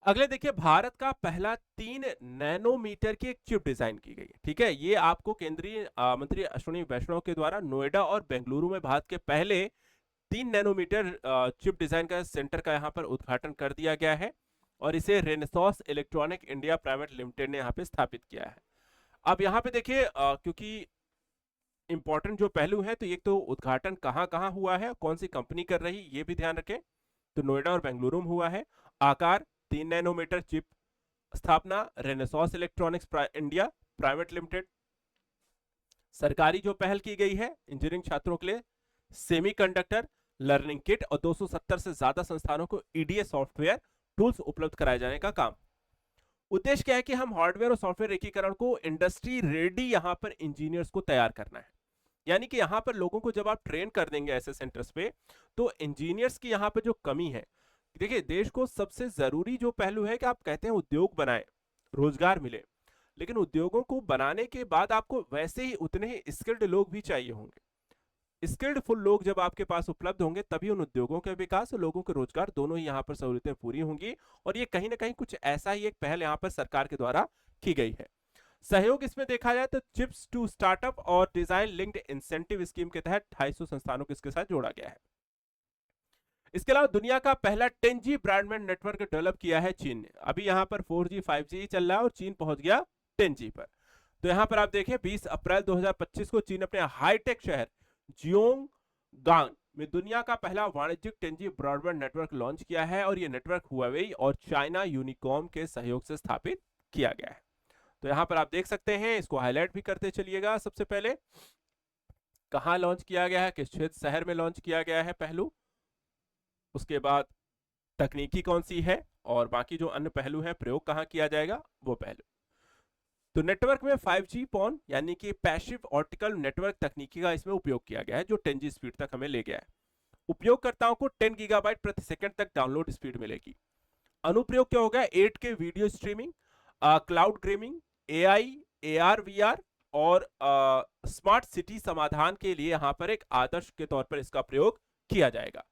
अगले देखिए, भारत का पहला 3 नैनोमीटर की एक चिप डिजाइन की गई है। ठीक है, ये आपको केंद्रीय मंत्री अश्विनी वैष्णव के द्वारा नोएडा और बेंगलुरु में भारत के पहले 3 नैनोमीटर चिप डिजाइन का सेंटर का यहाँ पर उद्घाटन कर दिया गया है और इसे Renesas electronic India private limited ने यहाँ पे स्थापित किया है। अब यहाँ पे देखिए, क्योंकि इंपॉर्टेंट जो पहलू है, तो एक तो उद्घाटन कहाँ कहाँ हुआ है, कौन सी कंपनी कर रही, ये भी ध्यान रखें। तो नोएडा और बेंगलुरु में हुआ है। आकार 3 नैनोमीटर चिप, स्थापना Renesas electronics India private limited. सरकारी जो पहल की गई है इंजीनियरिंग छात्रों के लिए सेमीकंडक्टर लर्निंग किट और 270 से ज्यादा संस्थानों को ईडीए सॉफ्टवेयर टूल्स उपलब्ध कराए जाने का काम। उद्देश्य क्या है कि हम हार्डवेयर और सॉफ्टवेयर एकीकरण को इंडस्ट्री रेडी यहां पर इंजीनियर्स को तैयार करना है। यानी कि यहां पर लोगों को जब आप ट्रेन कर देंगे ऐसे सेंटर्स पे, तो इंजीनियर्स की यहां पर जो कमी है, देखिए देश को सबसे जरूरी जो पहलू है कि आप कहते हैं उद्योग बनाए, रोजगार मिले, लेकिन उद्योगों को बनाने के बाद आपको वैसे ही उतने ही स्किल्ड लोग भी चाहिए होंगे। स्किल्ड फुल लोग जब आपके पास उपलब्ध होंगे तभी उन उद्योगों के विकास और लोगों के रोजगार दोनों ही यहाँ पर सहूलियतें पूरी होंगी। और ये कहीं ना कहीं कुछ ऐसा ही एक पहल यहाँ पर सरकार के द्वारा की गई है। सहयोग इसमें देखा जाए तो चिप्स टू स्टार्टअप और डिजाइन लिंक्ड इंसेंटिव स्कीम के तहत 250 संस्थानों को इसके साथ जोड़ा गया है। इसके अलावा दुनिया का पहला 10G ब्रॉडबैंड नेटवर्क डेवलप किया है चीन ने। अभी यहाँ पर 4G 5G चल रहा है और चीन पहुंच गया 10G पर। तो यहाँ पर आप देखें 20 अप्रैल 2025 को चीन अपने हाईटेक शहर जियोंगगांग में दुनिया का पहला वाणिज्यिक 10G ब्रॉडबैंड नेटवर्क लॉन्च किया है और यह नेटवर्क हुआवेई और चाइना यूनिकॉम के सहयोग से स्थापित किया गया है। तो यहां पर आप देख सकते हैं, इसको हाईलाइट भी करते चलिएगा। सबसे पहले कहां लॉन्च किया गया है, किस क्षेत्र शहर में लॉन्च किया गया है पहलू, उसके बाद तकनीकी कौन सी है और बाकी जो अन्य पहलू है प्रयोग कहां किया जाएगा वो पहलू। तो नेटवर्क में 5G पॉन यानी कि पैसिव ऑप्टिकल नेटवर्क तकनीकी का इसमें उपयोग किया गया है जो 10G स्पीड तक हमें ले गया है। उपयोगकर्ताओं को 10 गीगाबाइट प्रति सेकंड तक डाउनलोड स्पीड मिलेगी। अनुप्रयोग क्या होगा, 8K video streaming, cloud gaming, AI, AR, VR और स्मार्ट सिटी समाधान के लिए यहां पर एक आदर्श के तौर पर इसका प्रयोग किया जाएगा।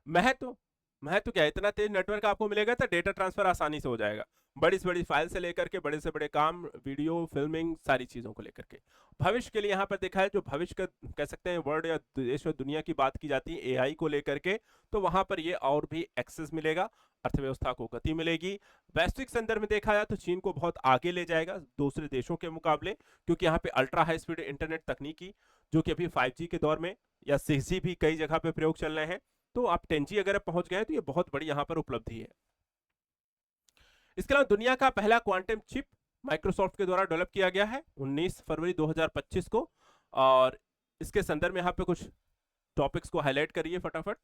महत्व क्या है, इतना तेज नेटवर्क आपको मिलेगा तो डेटा ट्रांसफर आसानी से हो जाएगा, बड़ी से बड़ी फाइल से लेकर के बड़े से बड़े काम, वीडियो फिल्मिंग, सारी चीजों को लेकर के। भविष्य के लिए यहाँ पर देखा है, जो भविष्य का कह सकते हैं वर्ल्ड या देश और दुनिया की बात की जाती है AI को लेकर के, तो वहां पर ये और भी एक्सेस मिलेगा, अर्थव्यवस्था को गति मिलेगी। वैश्विक संदर्भ में देखा जाए तो चीन को बहुत आगे ले जाएगा दूसरे देशों के मुकाबले, क्योंकि यहाँ पे अल्ट्रा हाई स्पीड इंटरनेट तकनीकी जो कि अभी 5G के दौर में या 6G भी कई जगह पे प्रयोग चल रहे हैं, तो आप 10G अगर पहुंच गए तो ये बहुत बड़ी यहां पर उपलब्धि है। इसके अलावा दुनिया का पहला क्वांटम चिप माइक्रोसॉफ्ट के द्वारा डेवलप किया गया है 19 फरवरी 2025 को। और इसके संदर्भ में यहां पे कुछ टॉपिक्स को हाईलाइट करिए फटाफट।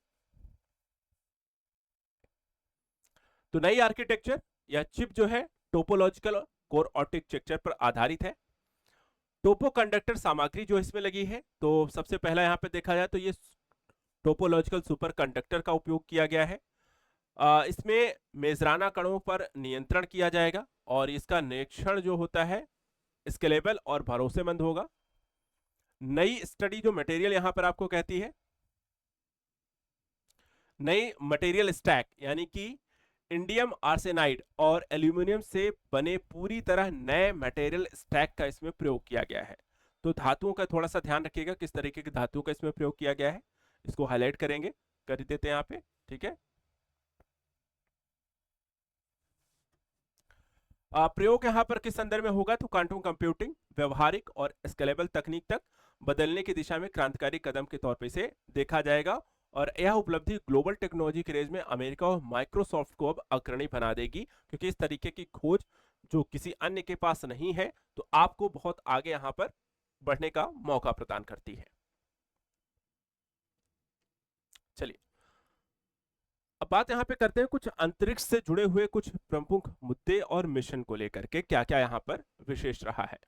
तो नई आर्किटेक्चर या चिप जो है टोपोलॉजिकल कोर आर्किटेक्चर पर आधारित है। टोपो कंडक्टर सामग्री जो इसमें लगी है, तो सबसे पहला यहां पे देखा जाए तो ये टोपोलॉजिकल सुपर कंडक्टर का उपयोग किया गया है। इसमें मेजराना कणों पर नियंत्रण किया जाएगा और इसका निरीक्षण जो होता है स्केलेबल और भरोसेमंद होगा। नई स्टडी जो मटेरियल यहां पर आपको कहती है, नई मटेरियल स्टैक यानी कि इंडियम आर्सेनाइड और एल्यूमिनियम से बने पूरी तरह नए मटेरियल स्टैक का इसमें प्रयोग किया गया है। तो धातुओं का थोड़ा सा ध्यान रखिएगा, किस तरीके की धातुओं का इसमें प्रयोग किया गया है, इसको हाईलाइट करेंगे, कर देते हैं यहाँ पे, ठीक है। प्रयोग यहाँ पर किस संदर्भ में होगा, तो क्वांटम कंप्यूटिंग व्यवहारिक और स्केलेबल तकनीक तक बदलने की दिशा में क्रांतिकारी कदम के तौर पर इसे देखा जाएगा। और यह उपलब्धि ग्लोबल टेक्नोलॉजी क्रेज में अमेरिका और माइक्रोसॉफ्ट को अब अग्रणी बना देगी, क्योंकि इस तरीके की खोज जो किसी अन्य के पास नहीं है, तो आपको बहुत आगे यहां पर बढ़ने का मौका प्रदान करती है। चलिए अब बात यहां पे करते हैं कुछ अंतरिक्ष से जुड़े हुए कुछ प्रमुख मुद्दे और मिशन को लेकर के क्या क्या यहां पर विशेष रहा है।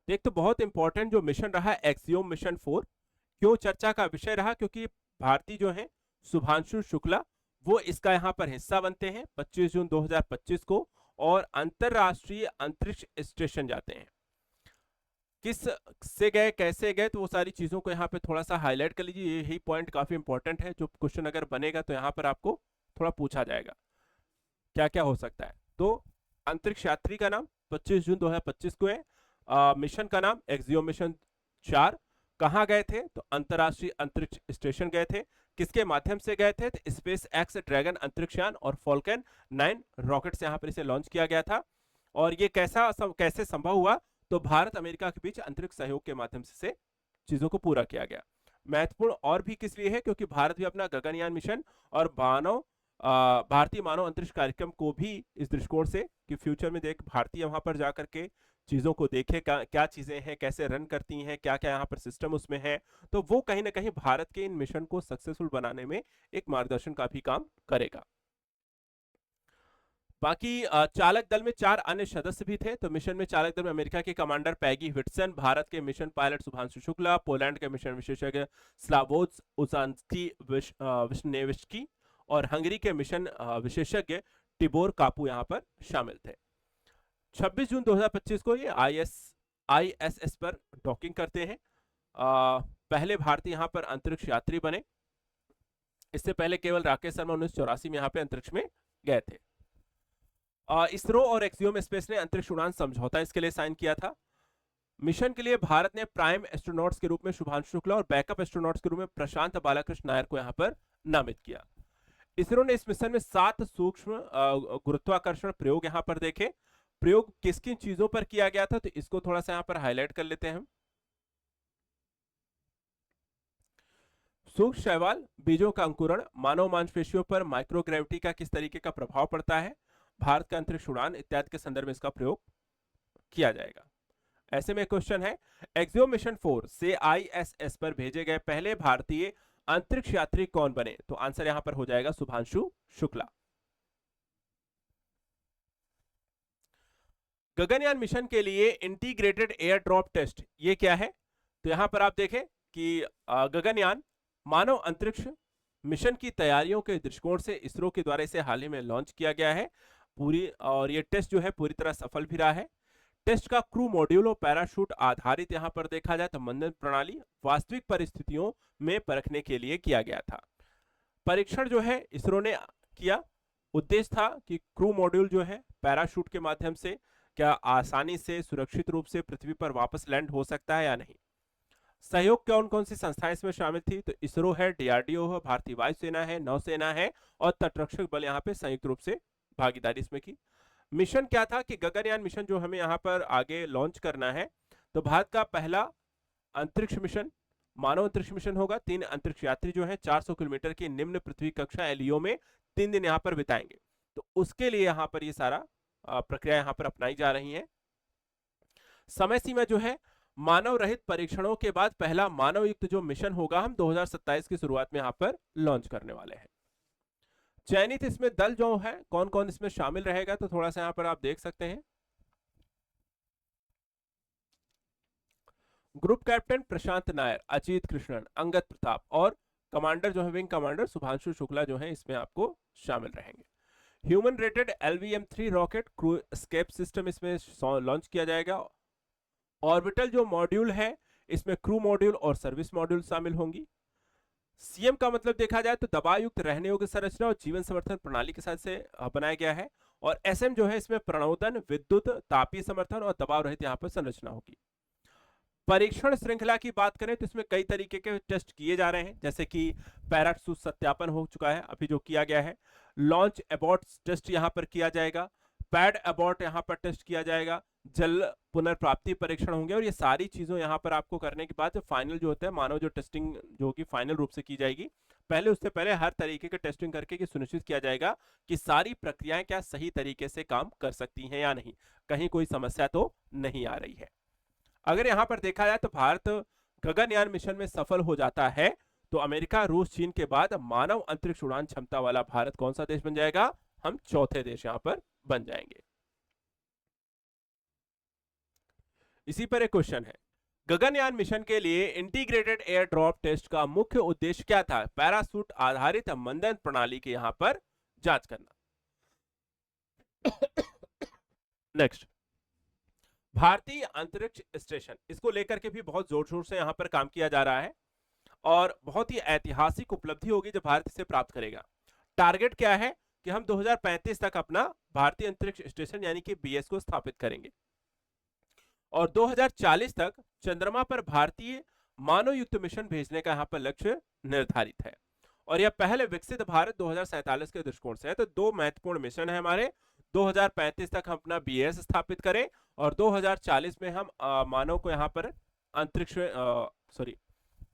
एक तो बहुत इंपॉर्टेंट जो मिशन रहा एक्सियोम मिशन 4, क्यों चर्चा का विषय रहा, क्योंकि भारतीय जो है शुभांशु शुक्ला वो इसका यहां पर हिस्सा बनते हैं 25 जून 2025 को, और अंतरराष्ट्रीय अंतरिक्ष स्टेशन जाते हैं। किस से गए, कैसे गए, तो वो सारी चीजों को यहाँ पे थोड़ा सा हाईलाइट कर लीजिए, यही पॉइंट काफी इंपॉर्टेंट है, जो क्वेश्चन अगर बनेगा तो यहाँ पर आपको थोड़ा पूछा जाएगा क्या क्या हो सकता है। तो अंतरिक्ष यात्री का नाम 25 जून 2025 को है। मिशन का नाम एक्सियोम मिशन 4। कहाँ गए थे, तो अंतरराष्ट्रीय अंतरिक्ष स्टेशन गए थे। किसके माध्यम से गए थे, तो स्पेस एक्स ड्रैगन अंतरिक्षयान और फॉल्कन 9 रॉकेट से यहाँ पर इसे लॉन्च किया गया था। और ये कैसे संभव हुआ, तो भारत अमेरिका के बीच अंतरिक्ष सहयोग के माध्यम से चीजों को पूरा किया गया। महत्वपूर्ण और भी किस लिए है, क्योंकि भारत भी अपना गगनयान मिशन और भारतीय मानव अंतरिक्ष कार्यक्रम को भी इस दृष्टिकोण से कि फ्यूचर में देख भारतीय वहां पर जाकर के चीजों को देखे, क्या चीजें हैं, कैसे रन करती हैं, क्या क्या यहाँ पर सिस्टम उसमें है, तो वो कहीं ना कहीं भारत के इन मिशन को सक्सेसफुल बनाने में एक मार्गदर्शन का भी काम करेगा। बाकी चालक दल में 4 अन्य सदस्य भी थे। तो मिशन में चालक दल में अमेरिका के कमांडर पैगी व्हिटसन, भारत के mission pilot Shubhanshu Shukla, Poland के मिशन विशेषज्ञ स्लावोज उजान्स्की विश्नेविस्की और हंगरी के मिशन विशेषज्ञ टिबोर कापू यहां पर शामिल थे। 26 जून 2025 को ये आईएसएस पर डॉकिंग करते हैं। पहले भारतीय यहां पर अंतरिक्ष यात्री बने। इससे पहले केवल राकेश शर्मा 1984 में यहां पे अंतरिक्ष में गए थे। इसरो और एक्सियोम स्पेस ने अंतरिक्ष उड़ान समझौता इसके लिए साइन किया था। मिशन के लिए भारत ने प्राइम एस्ट्रोनॉट्स के रूप में शुभांशु शुक्ला और बैकअप एस्ट्रोनॉट्स के रूप में प्रशांत बालाकृष्ण नायर को यहां पर नामित किया। इसरो ने इस मिशन में 7 सूक्ष्म गुरुत्वाकर्षण प्रयोग यहां पर देखे। प्रयोग किस किन चीजों पर किया गया था, तो इसको थोड़ा सा यहां पर हाईलाइट कर लेते हैं हम। सूक्ष्म शैवाल बीजों का अंकुरण, मानव मांसपेशियों पर माइक्रोग्रेविटी का किस तरीके का प्रभाव पड़ता है, भारत का अंतरिक्ष उड़ान इत्यादि के संदर्भ में इसका प्रयोग किया जाएगा। ऐसे में क्वेश्चन है एक्सियोम मिशन 4 से आईएसएस पर भेजे गए पहले भारतीय अंतरिक्ष यात्री कौन बने, तो आंसर यहां पर हो जाएगा शुभांशु शुक्ला। गगनयान मिशन के लिए इंटीग्रेटेड एयर ड्रॉप टेस्ट ये क्या है, तो यहां पर आप देखें कि गगनयान मानव अंतरिक्ष मिशन की तैयारियों के दृष्टिकोण से इसरो के द्वारा इसे हाल ही में लॉन्च किया गया है पूरी, और ये टेस्ट जो है पूरी तरह सफल भी रहा है। टेस्ट का क्रू मॉड्यूल और पैराशूट आधारित यहां पर देखा जाए तो मंदन प्रणाली वास्तविक परिस्थितियों में परखने के लिए किया गया था। परीक्षण जो है इसरो ने किया, उद्देश्य था कि क्रू मॉड्यूल जो है पैराशूट के माध्यम से क्या आसानी से सुरक्षित रूप से पृथ्वी पर वापस लैंड हो सकता है या नहीं। सहयोग कौन कौन सी संस्थाएं इसमें शामिल थी, तो इसरो है, डीआरडीओ है, भारतीय वायुसेना है, नौसेना है और तटरक्षक बल यहाँ पे संयुक्त रूप से भागीदारी इसमें की। मिशन क्या था कि गगनयान मिशन जो हमें यहाँ पर आगे लॉन्च करना है, तो भारत का पहला अंतरिक्ष मिशन मानव अंतरिक्ष मिशन होगा। 3 अंतरिक्ष यात्री जो है 400 किलोमीटर की निम्न पृथ्वी कक्षा एलईओ में 3 दिन यहाँ पर बिताएंगे। तो उसके लिए यहाँ पर ये सारा प्रक्रिया यहाँ पर अपनाई जा रही है। समय सीमा जो है मानव रहित परीक्षणों के बाद पहला मानव युक्त जो मिशन होगा हम 2027 की शुरुआत में यहां पर लॉन्च करने वाले हैं। चयनित इसमें दल जो है कौन कौन इसमें शामिल रहेगा, तो थोड़ा सा यहां पर आप देख सकते हैं। ग्रुप कैप्टन प्रशांत नायर, अजीत कृष्णन, अंगद प्रताप और कमांडर जो है विंग कमांडर शुभांशु शुक्ला जो है इसमें आपको शामिल रहेंगे। Human rated LVM-3 rocket crew escape system इसमें लॉन्च किया जाएगा। ऑर्बिटल जो मॉड्यूल है इसमें क्रू मॉड्यूल और सर्विस मॉड्यूल शामिल होंगी। सीएम का मतलब देखा जाए तो दबाव युक्त रहने योग्य संरचना और जीवन समर्थन प्रणाली के साथ से बनाया गया है। और एसएम जो है इसमें प्रणोदन, विद्युत, तापीय समर्थन और दबाव रहित यहाँ पर संरचना होगी। परीक्षण श्रृंखला की बात करें तो इसमें कई तरीके के टेस्ट किए जा रहे हैं, जैसे कि पैराशूट सत्यापन हो चुका है अभी जो किया गया है, लॉन्च अबॉर्ट टेस्ट यहां पर किया जाएगा, पैड अबॉर्ट यहां पर टेस्ट किया जाएगा, जल पुनर्प्राप्ति परीक्षण होंगे। और ये सारी चीजों यहां पर आपको करने के बाद जो फाइनल जो होता है मानव जो टेस्टिंग जो कि फाइनल रूप से की जाएगी, पहले उससे पहले हर तरीके के टेस्टिंग करके कि सुनिश्चित किया जाएगा कि सारी प्रक्रियाएं क्या सही तरीके से काम कर सकती हैं या नहीं, कहीं कोई समस्या तो नहीं आ रही है। अगर यहां पर देखा जाए तो भारत गगनयान मिशन में सफल हो जाता है तो अमेरिका, रूस, चीन के बाद मानव अंतरिक्ष उड़ान क्षमता वाला भारत कौन सा देश बन जाएगा? हम चौथे देश यहां पर बन जाएंगे। इसी पर एक क्वेश्चन है, गगनयान मिशन के लिए इंटीग्रेटेड एयर ड्रॉप टेस्ट का मुख्य उद्देश्य क्या था? पैरासूट आधारित मंदन प्रणाली के यहां पर जांच करना। नेक्स्ट, भारतीय अंतरिक्ष स्टेशन, इसको लेकर के भी बहुत जोर शोर से यहां पर काम किया जा रहा है और बहुत ही ऐतिहासिक उपलब्धि होगी जब भारत इसे प्राप्त करेगा। टारगेट क्या है कि हम 2035 तक अपना भारतीय अंतरिक्ष स्टेशन यानी कि बीएस को स्थापित करेंगे और 2040 तक चंद्रमा पर भारतीय मानव युक्त मिशन भेजने का यहां पर लक्ष्य निर्धारित है। और यह पहले विकसित भारत 2047 के दृष्टिकोण से है। तो दो महत्वपूर्ण मिशन है हमारे, 2035 तक हम अपना बीएस स्थापित करें और 2040 में हम मानव को यहां पर अंतरिक्ष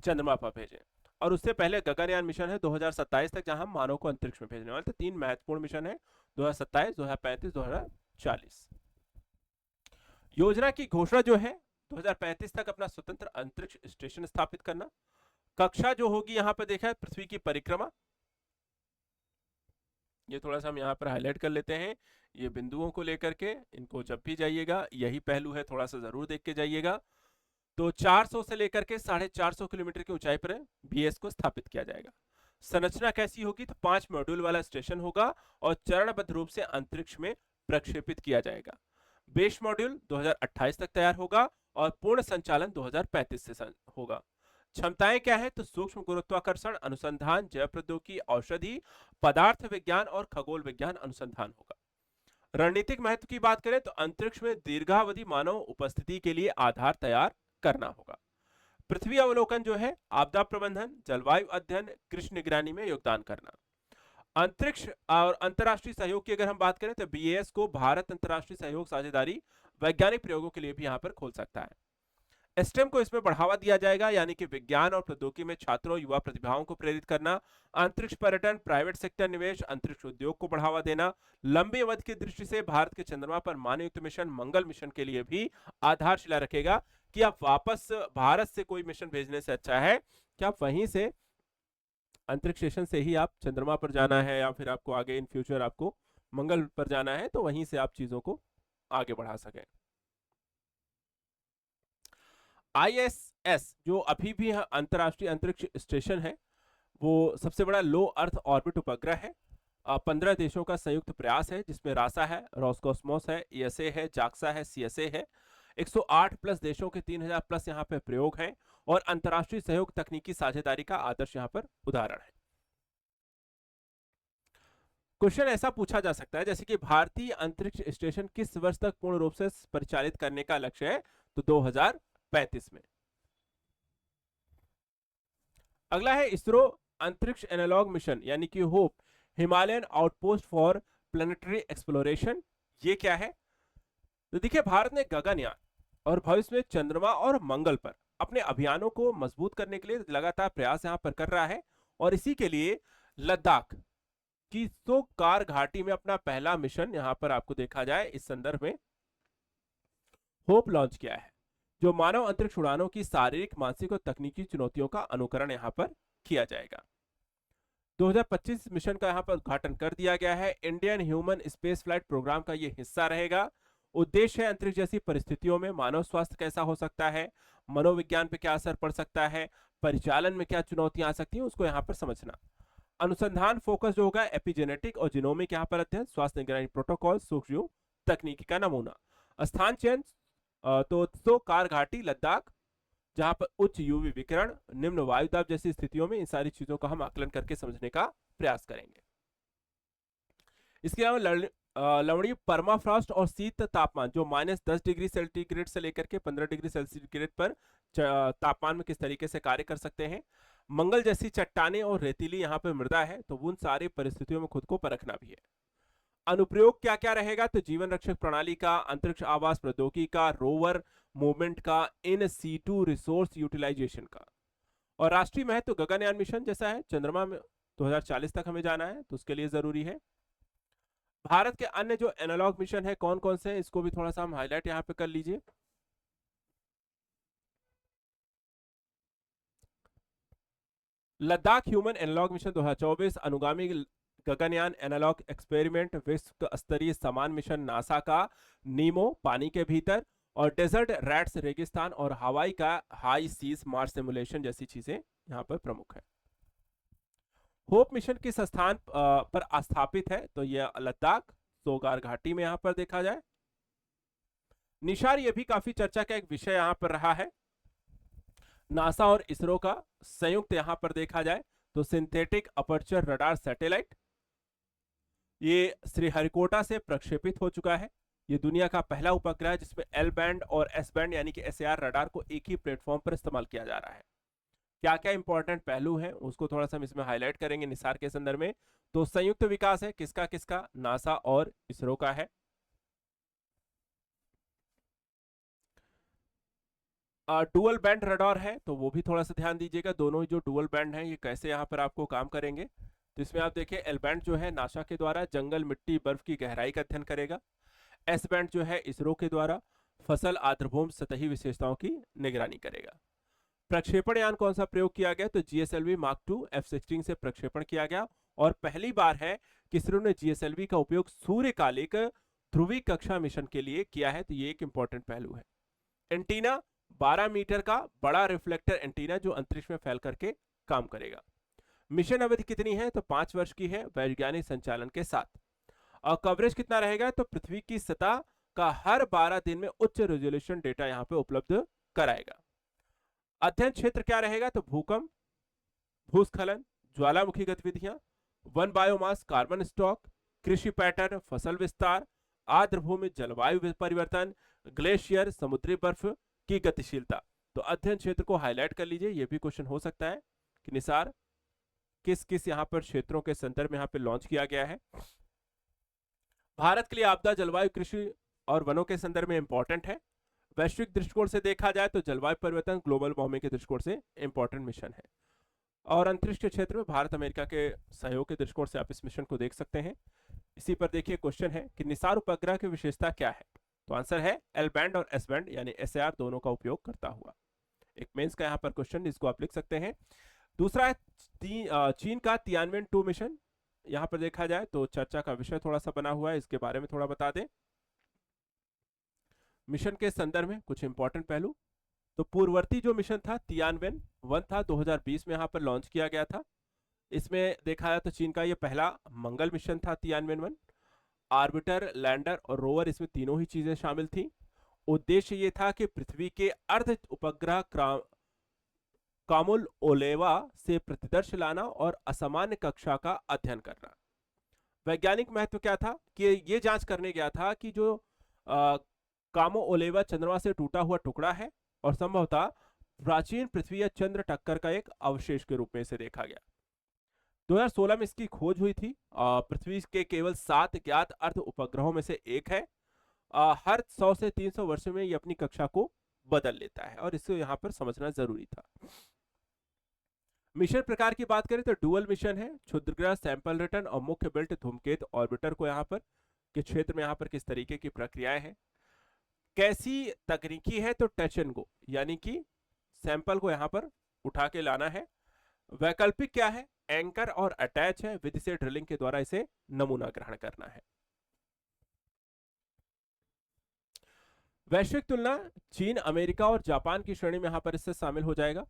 चंद्रमा पर भेजें। और उससे पहले गगनयान मिशन है 2027 तक, जहां हम मानव को अंतरिक्ष में भेजने वाले। तो तीन महत्वपूर्ण मिशन है, 2027, 2035, 2040। योजना की घोषणा जो है 2035 तक अपना स्वतंत्र अंतरिक्ष स्टेशन स्थापित करना। कक्षा जो होगी यहां पर देखा है पृथ्वी की परिक्रमा, ये थोड़ा सा हम यहाँ पर हाईलाइट कर लेते हैं, ये बिंदुओं को लेकर के इनको जब भी जाइएगा यही पहलू है, थोड़ा सा जरूर देख के जाइएगा। तो 400 से लेकर के 450 किलोमीटर की ऊंचाई पर बीएस को स्थापित किया जाएगा। संरचना कैसी होगी? तो 5 मॉड्यूल वाला स्टेशन होगा और चरणबद्ध रूप से अंतरिक्ष में प्रक्षेपित किया जाएगा। बेस मॉड्यूल 2028 तक तैयार होगा और पूर्ण संचालन 2035 से होगा। क्षमताएं क्या है? तो सूक्ष्म गुरुत्वाकर्षण अनुसंधान, जैव प्रौद्योगिकी, औषधि, पदार्थ विज्ञान और खगोल विज्ञान अनुसंधान होगा। रणनीतिक महत्व की बात करें तो अंतरिक्ष में दीर्घावधि मानव उपस्थिति के लिए आधार तैयार करना होगा। पृथ्वी अवलोकन जो है, आपदा प्रबंधन, जलवायु अध्ययन, कृषि निगरानी में योगदान करना। अंतरिक्ष और अंतरराष्ट्रीय सहयोग की अगर हम बात करें तो बीएस को भारत अंतरराष्ट्रीय सहयोग साझेदारी वैज्ञानिक प्रयोगों के लिए भी यहां पर खोल सकता है। एस्टेम को इसमें बढ़ावा दिया जाएगा, यानी कि विज्ञान और प्रौद्योगिकी में छात्रों, युवा प्रतिभाओं को प्रेरित करना। अंतरिक्ष पर्यटन, प्राइवेट सेक्टर निवेश, अंतरिक्ष उद्योग को बढ़ावा देना। लंबी अवधि की दृष्टि से भारत के चंद्रमा पर मानवयुक्त मिशन, मंगल मिशन के लिए भी आधारशिला रखेगा कि आप वापस भारत से कोई मिशन भेजने से अच्छा है कि आप वहीं से अंतरिक्ष स्टेशन से ही आप चंद्रमा पर जाना है या फिर आपको आगे इन फ्यूचर आपको मंगल पर जाना है तो वहीं से आप चीजों को आगे बढ़ा सकें। आईएसएस जो अभी भी अंतरराष्ट्रीय अंतरिक्ष स्टेशन है वो सबसे बड़ा लो अर्थ ऑर्बिट उपग्रह है। 15 देशों का संयुक्त प्रयास है जिसमें रासा है, रोस्कोस्मोस है, ईएसए है, जाक्सा है, सीएसए है। 108 प्लस देशों के 3000 प्लस यहाँ पे प्रयोग हैं और अंतरराष्ट्रीय सहयोग तकनीकी साझेदारी का आदर्श यहाँ पर उदाहरण है। क्वेश्चन ऐसा पूछा जा सकता है जैसे कि भारतीय अंतरिक्ष स्टेशन किस वर्ष तक पूर्ण रूप से परिचालित करने का लक्ष्य है? तो 2035 में। अगला है इसरो अंतरिक्ष एनालॉग मिशन यानी कि hope, Himalayan outpost for planetary exploration. ये क्या है? तो देखिए, भारत ने गगनयान और भविष्य में चंद्रमा और मंगल पर अपने अभियानों को मजबूत करने के लिए लगातार प्रयास यहां पर कर रहा है और इसी के लिए लद्दाख की कार घाटी में अपना पहला मिशन यहां पर आपको देखा जाए इस संदर्भ में होप लॉन्च किया है, जो मानव अंतरिक्ष उड़ानों की शारीरिक, मानसिक और तकनीकी चुनौतियों का अनुकरण यहां पर किया जाएगा। 2025 मिशन का यहां पर उद्घाटन कर दिया गया है। Indian human space flight programme का यह हिस्सा रहेगा। उद्देश्य है अंतरिक्ष जैसी परिस्थितियों में मानव स्वास्थ्य कैसा हो सकता है, मनोविज्ञान पे क्या असर पड़ सकता है, परिचालन में क्या चुनौतियां आ सकती हैं, उसको यहाँ पर समझना। अनुसंधान फोकस जो होगा एपिजेनेटिक और जीनोमिक यहाँ पर अध्ययन, स्वास्थ्य निगरानी प्रोटोकॉल, सूक्ष्म तकनीकी का नमूना। स्थान चयन तो कार घाटी, लद्दाख, जहां पर उच्च यूवी विकिरण, निम्न वायुदाब जैसी स्थितियों में इन सारी चीजों का हम आकलन करके समझने का प्रयास करेंगे। इसके अलावा लवणीय परमाफ्रॉस्ट और शीत तापमान जो -10 डिग्री सेंटीग्रेड से लेकर के 15 डिग्री सेंटीग्रेड पर तापमान में किस तरीके से कार्य कर सकते हैं। मंगल जैसी चट्टाने और रेतीली यहाँ पे मृदा है, तो उन सारी परिस्थितियों में खुद को परखना भी है। अनुप्रयोग क्या क्या रहेगा, तो जीवन रक्षक प्रणाली का, अंतरिक्ष आवास प्रौद्योगिकी का, रोवर मूवमेंट का, इन सीटू रिसोर्स यूटिलाइजेशन का। और राष्ट्रीय महत्व गगनयान मिशन जैसा है, चंद्रमा में 2040 तक हमें जाना है, तो उसके लिए जरूरी है। भारत के अन्य जो एनालॉग मिशन है कौन कौन से हैं, इसको भी थोड़ा सा हम हाईलाइट यहाँ पे कर लीजिए। लद्दाख ह्यूमन एनालॉग मिशन 2024, अनुगामी गगनयान एनालॉग एक्सपेरिमेंट विश्व स्तरीय समान मिशन नासा का नीमो पानी के भीतर, और डेजर्ट रैट्स रेगिस्तान और हवाई का हाई सीज मार्स सिमुलेशन जैसी चीजें यहाँ पर प्रमुख है। होप मिशन किस स्थान पर स्थापित है, तो यह लद्दाख सोगार घाटी में यहां पर देखा जाए। निशार यह भी काफी चर्चा का एक विषय यहां पर रहा है। नासा और इसरो का संयुक्त यहां पर देखा जाए तो सिंथेटिक अपर्चर रडार सैटेलाइट, ये श्रीहरिकोटा से प्रक्षेपित हो चुका है। ये दुनिया का पहला उपग्रह है जिसमें एल बैंड और एस बैंड यानी कि एसएआर रडार को एक ही प्लेटफॉर्म पर इस्तेमाल किया जा रहा है। क्या क्या इंपॉर्टेंट पहलू हैं उसको थोड़ा सा हम इसमें हाईलाइट करेंगे निसार के संदर्भ में। तो संयुक्त विकास है किसका किसका, नासा और इसरो का है। डुअल बैंड रडार है, तो वो भी थोड़ा सा ध्यान दीजिएगा, दोनों ही जो डुअल बैंड हैं ये कैसे यहाँ पर आपको काम करेंगे। तो इसमें आप देखिए एल बैंड जो है नासा के द्वारा जंगल मिट्टी बर्फ की गहराई का अध्ययन करेगा। एस बैंड जो है इसरो के द्वारा फसल आर्द्रभूमि सतही विशेषताओं की निगरानी करेगा। प्रक्षेपण यान कौन सा प्रयोग किया गया, तो जीएसएलवी मार्क 2 F-16 से प्रक्षेपण किया गया, और पहली बार है कि इसरो ने जीएसएलवी का उपयोग सूर्यकालिक ध्रुवीय कक्षा मिशन के लिए किया है, तो ये एक इंपॉर्टेंट पहलू है। एंटीना 12 मीटर का बड़ा रिफ्लेक्टर एंटीना जो अंतरिक्ष में फैल करके काम करेगा। मिशन अवधि कितनी है, तो 5 वर्ष की है वैज्ञानिक संचालन के साथ। और कवरेज कितना रहेगा, तो पृथ्वी की सतह का हर 12 दिन में उच्च रेजोल्यूशन डेटा यहाँ पे उपलब्ध कराएगा। अध्ययन क्षेत्र क्या रहेगा, तो भूकंप, भूस्खलन, ज्वालामुखी गतिविधियां, वन बायोमास, कार्बन स्टॉक, कृषि पैटर्न, फसल विस्तार, आर्द्रभूमि जलवायु परिवर्तन, ग्लेशियर, समुद्री बर्फ की गतिशीलता। तो अध्ययन क्षेत्र को हाईलाइट कर लीजिए, यह भी क्वेश्चन हो सकता है कि निसार किस किस यहाँ पर क्षेत्रों के संदर्भ में यहाँ पे लॉन्च किया गया है। भारत के लिए आपदा, जलवायु, कृषि और वनों के संदर्भ में इंपॉर्टेंट है। वैश्विक दृष्टिकोण से देखा जाए तो जलवायु परिवर्तन, ग्लोबल वार्मिंग के दृष्टिकोण से इंपॉर्टेंट मिशन है। और अंतरिक्ष के क्षेत्र में भारत अमेरिका के सहयोग के दृष्टिकोण से आप इस मिशन को देख सकते हैं। इसी पर देखिए क्वेश्चन है कि निसार उपग्रह की विशेषता क्या है, तो आंसर है एल बैंड और एस बैंड यानी एसएआर दोनों का उपयोग करता हुआ। एक मेंस का यहाँ पर क्वेश्चन जिसको आप लिख सकते हैं। दूसरा है चीन का तियानवेन 2 मिशन, यहाँ पर देखा जाए तो चर्चा का विषय थोड़ा सा बना हुआ है, इसके बारे में थोड़ा बता दें। मिशन के संदर्भ में कुछ इंपॉर्टेंट पहलू, तो पूर्ववर्ती जो मिशन था तियानवेन 1 था, 2020 में यहाँ पर लॉन्च किया गया था। इसमें देखा जाए तो चीन का ये पहला मंगल मिशन था तियानवेन 1। आर्बिटर, लैंडर और रोवर, इसमें तीनों ही चीजें शामिल थी। उद्देश्य ये था कि पृथ्वी के अर्ध उपग्रह कामुल ओलेवा से प्रतिदर्श लाना और असामान्य कक्षा का अध्ययन करना। वैज्ञानिक महत्व क्या था कि ये जांच करने गया था कि जो कामो ओलेवा चंद्रमा से टूटा हुआ टुकड़ा है और संभवतः प्राचीन पृथ्वी या चंद्र टक्कर का एक अवशेष के रूप में इसे देखा गया। 2016 में इसकी खोज हुई थी। पृथ्वी के केवल 7 ज्ञात अर्ध उपग्रहों में से एक है। हर 100 से 300 वर्ष में ये अपनी कक्षा को बदल लेता है और इसे यहाँ पर समझना जरूरी था। मिशन प्रकार की बात करें तो डुअल मिशन है, क्षुद्रग्रह, सैंपल रिटर्न और मुख्य बेल्ट धूमकेतु ऑर्बिटर को यहाँ पर के क्षेत्र में यहाँ पर किस तरीके की प्रक्रियाएं हैं। कैसी तकनीकी है, तो टच एंड गो यानी कि सैंपल को यहाँ पर उठा के लाना है। वैकल्पिक क्या है, एंकर और अटैच है, विधि से ड्रिलिंग के द्वारा इसे नमूना ग्रहण करना है। वैश्विक तुलना, चीन, अमेरिका और जापान की श्रेणी में यहां पर इससे शामिल हो जाएगा।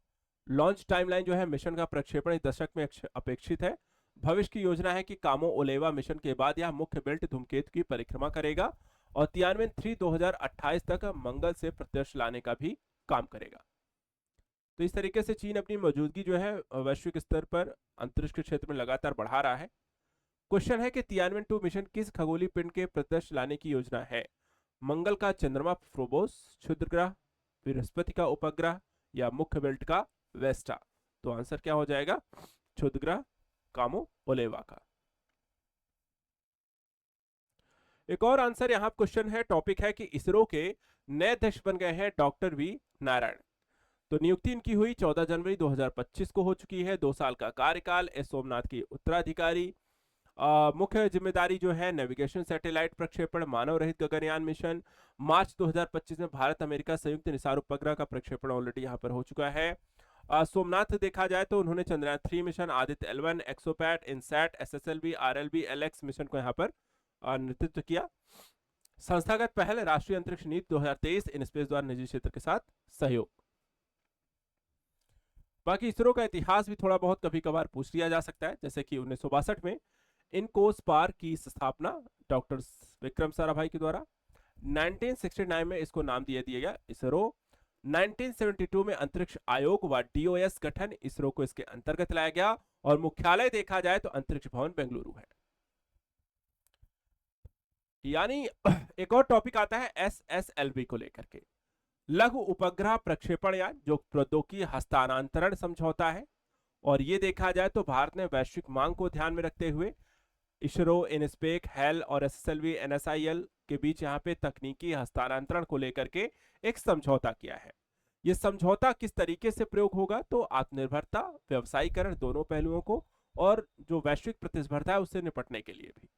लॉन्च टाइमलाइन जो है मिशन का प्रक्षेपण इस दशक में अपेक्षित है। भविष्य की योजना है कि कामो ओलेवा मिशन के बाद यह मुख्य बेल्ट धूमकेतु की परिक्रमा करेगा और तियानवेन 3 2028 तक मंगल से प्रत्यक्ष लाने का भी काम करेगा। तो इस तरीके से चीन अपनी मौजूदगी जो है वैश्विक स्तर पर अंतरिक्ष के क्षेत्र में लगातार बढ़ा रहा है। क्वेश्चन है कि तियानवें-2 मिशन किस खगोलीय पिंड के प्रत्यक्ष लाने की योजना है? मंगल का चंद्रमा फ्रोबोस, क्षुद्र ग्रह, बृहस्पति का उपग्रह या मुख्य बेल्ट का वेस्टा? तो आंसर क्या हो जाएगा? क्षुद्र ग्रह कामो ओलेवा का। एक और आंसर यहाँ क्वेश्चन है, टॉपिक है कि इसरो के नए अध्यक्ष बन गए हैं डॉक्टर वी नारायण। तो नियुक्ति इनकी हुई 14 जनवरी 2025 को हो चुकी है। 2 साल का कार्यकाल। एस सोमनाथ की उत्तराधिकारी। मुख्य जिम्मेदारी जो है नेविगेशन, सैटेलाइट प्रक्षेपण, मानव रहित गगनयान मिशन। मार्च 2025 में भारत अमेरिका संयुक्त निसार उपग्रह का प्रक्षेपण ऑलरेडी यहाँ पर हो चुका है। सोमनाथ देखा जाए तो उन्होंने Chandrayaan 3 mission, Aditya L1, XPoSat, INSAT, SSLV, RLB, LX mission को यहाँ पर नेतृत्व किया। संस्थागत पहल राष्ट्रीय अंतरिक्ष नीति 2023 इन स्पेस द्वारा निजी क्षेत्र के साथ सहयोग। बाकी इसरो का इतिहास भी थोड़ा बहुत कभी कभार पूछ लिया जा सकता है, जैसे कि 1962 में इनकोस्पार की स्थापना डॉक्टर विक्रम साराभाई के द्वारा। 1969 में इसको नाम दिया गया इसरो। 1972 में अंतरिक्ष आयोग व DOS गठन इसरो को इसके अंतर्गत लाया गया और मुख्यालय देखा जाए तो अंतरिक्ष भवन बेंगलुरु है। यानी एक और टॉपिक आता है SSLV को लेकर के, लघु उपग्रह प्रक्षेपण यान, जो प्रौद्योगिकी हस्तांतरण समझौता है। और ये देखा जाए तो भारत ने वैश्विक मांग को ध्यान में रखते हुए इसरो, इनस्पेक, हेल और SSLV NSIL के बीच यहाँ पे तकनीकी हस्तांतरण को लेकर के एक समझौता किया है। ये समझौता किस तरीके से प्रयोग होगा? तो आत्मनिर्भरता, व्यवसायीकरण, दोनों पहलुओं को, और जो वैश्विक प्रतिस्पर्धा है उससे निपटने के लिए भी।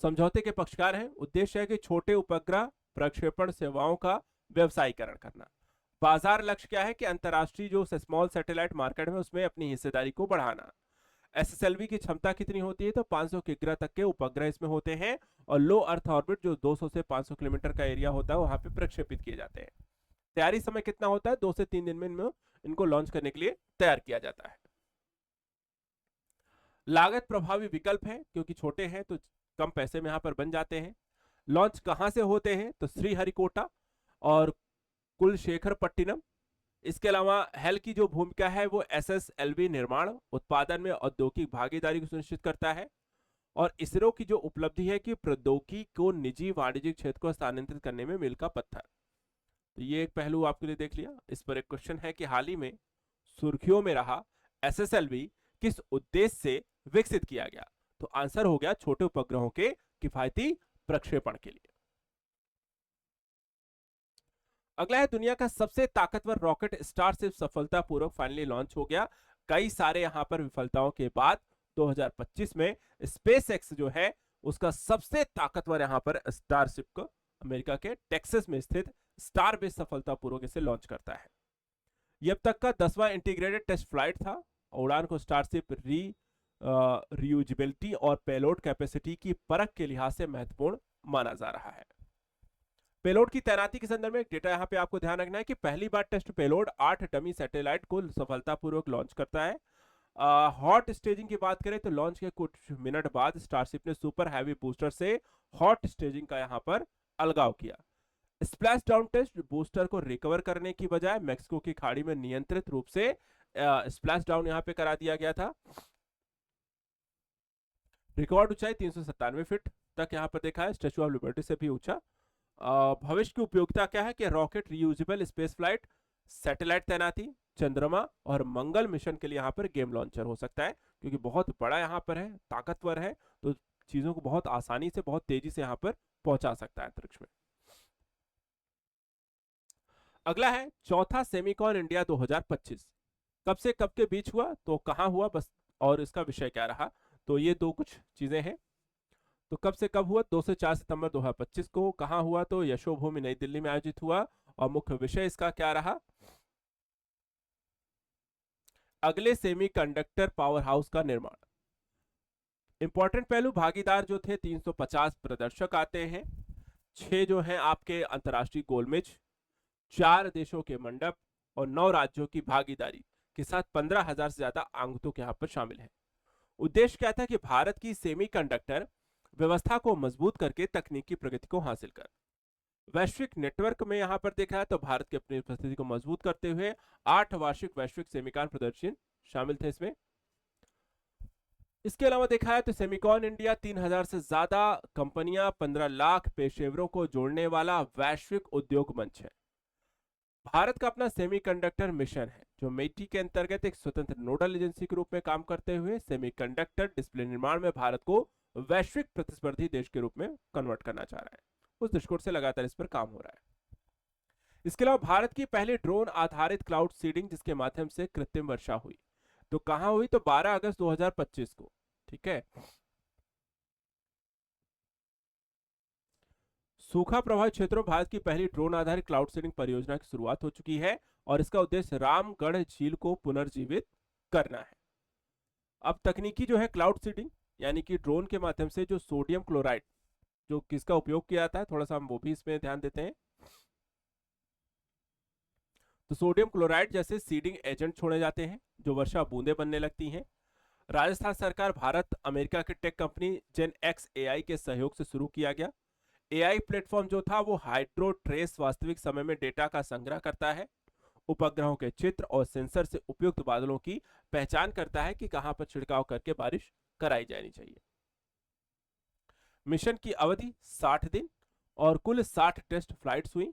समझौते के पक्षकार हैं। उद्देश्य है कि छोटे उपग्रह प्रक्षेपण सेवाओं का व्यवसायीकरण करना। बाजार लक्ष्य क्या है कि अंतरराष्ट्रीय जो स्मॉल सैटेलाइट मार्केट में उसमें अपनी हिस्सेदारी को बढ़ाना। SSLV की क्षमता कितनी होती है? तो 500 किलोमीटर तक के उपग्रह इसमें होते हैं और लो अर्थ ऑर्बिट जो 200 से 500 किलोमीटर का एरिया होता है वहां पे प्रक्षेपित किए जाते हैं। तैयारी समय कितना होता है? 2 से 3 दिन में इनको लॉन्च करने के लिए तैयार किया जाता है। लागत प्रभावी विकल्प है क्योंकि छोटे हैं तो कम पैसे में यहाँ पर बन जाते हैं। लॉन्च कहां से होते हैं? तो श्रीहरिकोटा और कुलशेखरपट्टिनम। इसके अलावा हेल की जो भूमिका है वो SSLV निर्माण, उत्पादन में औद्योगिक भागीदारी को सुनिश्चित करता है। और इसरो की जो उपलब्धि है कि प्रौद्योगिकी को निजी वाणिज्यिक क्षेत्र को स्थानांतरित करने में मील का पत्थर। तो ये एक पहलू आपके लिए देख लिया। इस पर एक क्वेश्चन है कि हाल ही में सुर्खियों में रहा SSLV किस उद्देश्य से विकसित किया गया? तो आंसर हो गया छोटे उपग्रहों के किफायती प्रक्षेपण के लिए। अगला है दुनिया का सबसे ताकतवर रॉकेट स्टारशिप सफलतापूर्वक फाइनली लॉन्च हो गया। कई सारे यहां पर विफलताओं के बाद 2025 में स्पेसएक्स जो है उसका सबसे ताकतवर यहां पर स्टारशिप को अमेरिका के टेक्सास में स्थित स्टारबेस सफलतापूर्वक इसे लॉन्च करता है। यह अब तक का 10वां इंटीग्रेटेड टेस्ट फ्लाइट था। उड़ान को स्टारशिप रीयूजेबिलिटी और पेलोड कैपेसिटी की परख के लिहाज से महत्वपूर्ण माना जा रहा है। पेलोड की तैनाती के संदर्भ में एक डेटा यहां पे आपको ध्यान रखना है कि पहली बार टेस्ट पेलोड 8 डमी सैटेलाइट को सफलतापूर्वक लॉन्च करता है। हॉट स्टेजिंग की बात करें तो लॉन्च के कुछ मिनट बाद स्टारशिप ने सुपर हैवी बूस्टर से हॉट स्टेजिंग का यहां पर अलगाव किया। स्प्लैश डाउन टेस्ट बूस्टर को रिकवर करने की बजाय मैक्सिको की खाड़ी में नियंत्रित रूप से स्प्लैश डाउन यहां पे करा दिया गया था। रिकॉर्ड ऊंचाई 397 फीट तक यहां पर देखा है, स्टैच्यू ऑफ लिबर्टी से भी ऊंचा। भविष्य की उपयोगिता क्या है कि rocket reusable space flight, satellite तैनाती, चंद्रमा और मंगल मिशन के लिए यहां पर गेम लॉन्चर हो सकता है क्योंकि बहुत बड़ा यहां पर है, ताकतवर है, तो चीजों को बहुत आसानी से, बहुत तेजी से यहां पर पहुंचा सकता है अंतरिक्ष में। अगला है चौथा सेमिकॉन इंडिया 2025 कब से कब के बीच हुआ? तो कहां हुआ बस, और इसका विषय क्या रहा? तो ये दो कुछ चीजें हैं। तो कब से कब हुआ? 2 से 4 सितंबर 2025 को। कहां हुआ? तो यशोभूमि नई दिल्ली में आयोजित हुआ। और मुख्य विषय इसका क्या रहा? अगले सेमीकंडक्टर पावर हाउस का निर्माण। इंपॉर्टेंट पहलू, भागीदार जो थे 350 प्रदर्शक आते हैं, 6 जो हैं आपके अंतरराष्ट्रीय गोलमेज, 4 देशों के मंडप और 9 राज्यों की भागीदारी के साथ 15,000 से ज्यादा आगंतुक यहां पर शामिल हैं। उद्देश्य क्या था कि भारत की सेमीकंडक्टर व्यवस्था को मजबूत करके तकनीकी प्रगति को हासिल कर वैश्विक नेटवर्क में यहां पर देखा है तो भारत की अपनी उपस्थिति को मजबूत करते हुए 8 वार्षिक वैश्विक सेमिकॉन प्रदर्शन शामिल थे इसमें। इसके अलावा देखा है तो सेमिकॉन इंडिया 3000 से ज्यादा कंपनियां 15 लाख पेशेवरों को जोड़ने वाला वैश्विक उद्योग मंच है। भारत का अपना सेमीकंडक्टर मिशन है जो मेटी के अंतर्गत एक स्वतंत्र नोडल एजेंसी के रूप में काम करते हुए सेमीकंडक्टर डिस्प्ले निर्माण में भारत को वैश्विक प्रतिस्पर्धी देश के रूप में कन्वर्ट करना चाह रहा है। उस दृष्टिकोण से लगातार इस पर काम हो रहा है। इसके अलावा भारत की पहली ड्रोन आधारित क्लाउड सीडिंग जिसके माध्यम से कृत्रिम वर्षा हुई, तो कहां हुई, तो 12 अगस्त 2025 को। ठीक है। सूखा प्रभावित क्षेत्रों में भारत की पहली ड्रोन आधारित क्लाउड सीडिंग परियोजना की शुरुआत हो चुकी है और इसका उद्देश्य रामगढ़ झील को पुनर्जीवित करना है। अब तकनीकी जो है क्लाउड सीडिंग यानी कि ड्रोन के माध्यम से जो सोडियम क्लोराइड जो किसका उपयोग किया जाता है, थोड़ा सा हम वो भी इसमें ध्यान देते हैं। तो सोडियम क्लोराइड जैसे सीडिंग एजेंट छोड़े जाते हैं जो वर्षा बूंदे बनने लगती हैं। राजस्थान सरकार भारत अमेरिका की टेक कंपनी जेन एक्स एआई के सहयोग से शुरू किया गया। एआई प्लेटफॉर्म जो था वो हाइड्रो ट्रेस वास्तविक समय में डेटा का संग्रह करता है, उपग्रहों के चित्र और सेंसर से उपयुक्त बादलों की पहचान करता है कि कहां पर छिड़काव करके बारिश कराई जानी चाहिए। मिशन की अवधि 60 दिन और कुल 60 टेस्ट फ्लाइट्स हुई।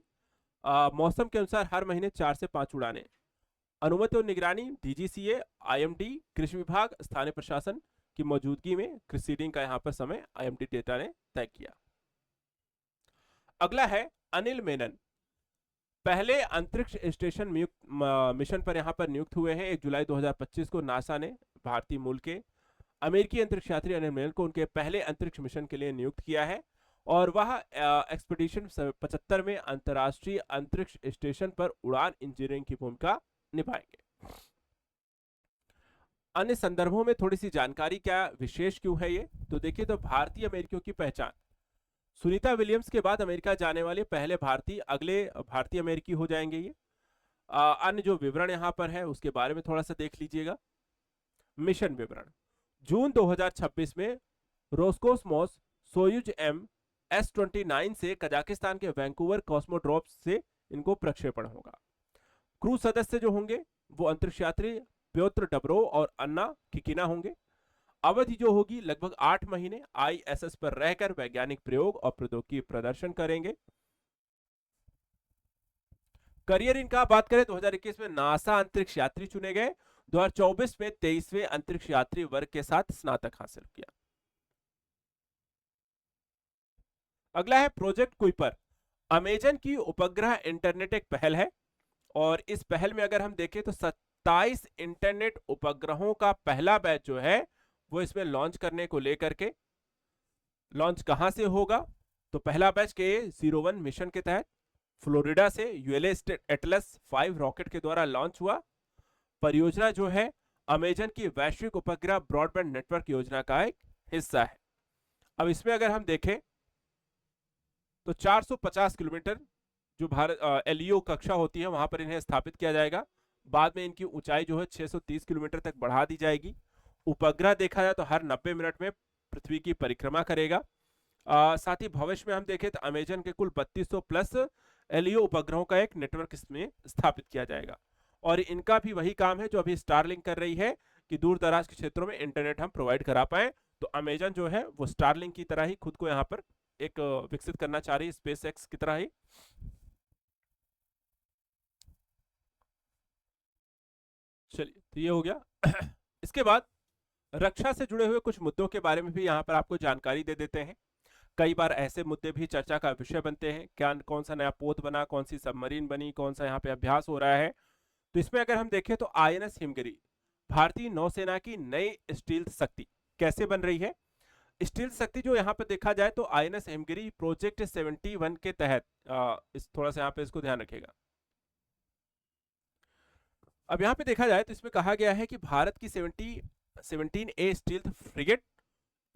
मौसम के अनुसार हर महीने 4 से 5 उड़ानें। अनुमति और निगरानी डीजीसीए, आईएमडी, कृषि विभाग, स्थानीय प्रशासन की मौजूदगी में सीडिंग का यहां पर समय आईएमडी डेटा ने तय किया। अगला है अनिल मेनन, पहले अंतरिक्ष स्टेशन मिशन पर यहां पर नियुक्त हुए हैं। 1 जुलाई 2025 को नासा ने भारतीय मूल के अमेरिकी अंतरिक्ष यात्री अनिल मेनन को उनके पहले अंतरिक्ष मिशन के लिए नियुक्त किया है और वह एक्सपीडिशन 75 में अंतरराष्ट्रीय अंतरिक्ष स्टेशन पर उड़ान इंजीनियरिंग की भूमिका निभाएंगे। अन्य संदर्भों में थोड़ी सी जानकारी क्या विशेष क्यों है ये, तो देखिए तो भारतीय अमेरिकियों की पहचान, सुनीता विलियम्स के बाद अमेरिका जाने वाले पहले भारतीय अगले भारतीय अमेरिकी हो जाएंगे ये। अन्य जो विवरण यहां पर है उसके बारे में थोड़ा सा देख लीजिएगा। मिशन विवरण, जून 2026 में रोस्कोसमोस सोयुज MS-29 से कजाकिस्तान के वैंकूवर कॉस्मोड्रोम से इनको प्रक्षेपण होगा। क्रू सदस्य जो होंगे वो अंतरिक्ष यात्री प्योत्र डबरो और अन्ना किकिना होंगे। अवधि जो होगी लगभग 8 महीने ISS पर रहकर वैज्ञानिक प्रयोग और प्रौद्योगिकी प्रदर्शन करेंगे। करियर इनका बात करें 2021 में नासा अंतरिक्ष यात्री चुने गए, 2024 में 23वें अंतरिक्ष यात्री वर्ग के साथ स्नातक हासिल किया। अगला है प्रोजेक्ट कुइपर, अमेजन की उपग्रह इंटरनेट एक पहल है और इस पहल में अगर हम देखें तो 27 इंटरनेट उपग्रहों का पहला बैच जो है वो इसमें लॉन्च करने को लेकर के, लॉन्च कहां से होगा, तो पहला बैच के 01 मिशन के तहत फ्लोरिडा से यूएलएस एटलस 5 रॉकेट के द्वारा लॉन्च हुआ। परियोजना जो है अमेजन की वैश्विक उपग्रह ब्रॉडबैंड नेटवर्क योजना का एक हिस्सा है। अब इसमें अगर हम देखें तो 450 किलोमीटर जो भारत एलईओ कक्षा होती है वहां पर इन्हें स्थापित किया जाएगा। बाद में इनकी ऊंचाई जो है 630 किलोमीटर तक बढ़ा दी जाएगी। उपग्रह देखा जाए तो हर 90 मिनट में पृथ्वी की परिक्रमा करेगा। साथ ही भविष्य में हम देखें तो अमेजन के कुल 3200 प्लस एलईओ उपग्रहों का एक नेटवर्क इसमें स्थापित किया जाएगा और इनका भी वही काम है जो अभी स्टारलिंक कर रही है कि दूर दराज के क्षेत्रों में इंटरनेट हम प्रोवाइड करा पाए। तो अमेजन जो है वो स्टारलिंक की तरह ही खुद को यहाँ पर एक विकसित करना चाह रही है, स्पेस एक्स की तरह ही। चलिए तो ये हो गया। इसके बाद रक्षा से जुड़े हुए कुछ मुद्दों के बारे में भी यहाँ पर आपको जानकारी दे देते हैं। कई बार ऐसे मुद्दे भी चर्चा का विषय बनते हैं, क्या कौन सा नया पोत बना, कौन सी सबमरीन बनी, कौन सा यहाँ पे अभ्यास हो रहा है। तो इसमें अगर हम देखें तो INS हिमगिरी भारतीय नौसेना की नई स्टील्थ शक्ति कैसे बन रही है। स्टील्थ शक्ति जो यहाँ पे देखा जाए तो INS हिमगिरी प्रोजेक्ट 71 के तहत इस थोड़ा सा यहाँ पे इसको ध्यान रखेगा। अब यहाँ पे देखा जाए तो इसमें कहा गया है कि भारत की 17A स्टील्थ फ्रिगेट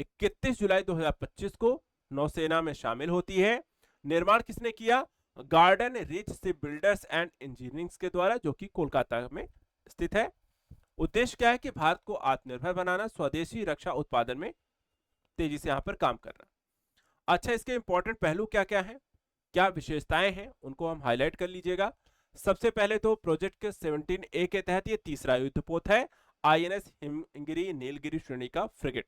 31 जुलाई 2025 को नौसेना में शामिल होती है। निर्माण किसने किया, garden rich ship builders and engineering के द्वारा, जो कि कोलकाता में स्थित है। उद्देश्य क्या है कि भारत को आत्मनिर्भर बनाना, स्वदेशी रक्षा उत्पादन में तेजी से यहां पर काम करना। अच्छा, इसके इंपॉर्टेंट पहलू क्या क्या है, क्या विशेषताएं हैं उनको हम हाईलाइट कर लीजिएगा। सबसे पहले तो प्रोजेक्ट के 17A के तहत ये तीसरा युद्धपोत है, आईएनएस हिमगिरी नीलगिरी श्रेणी का फ्रिगेट।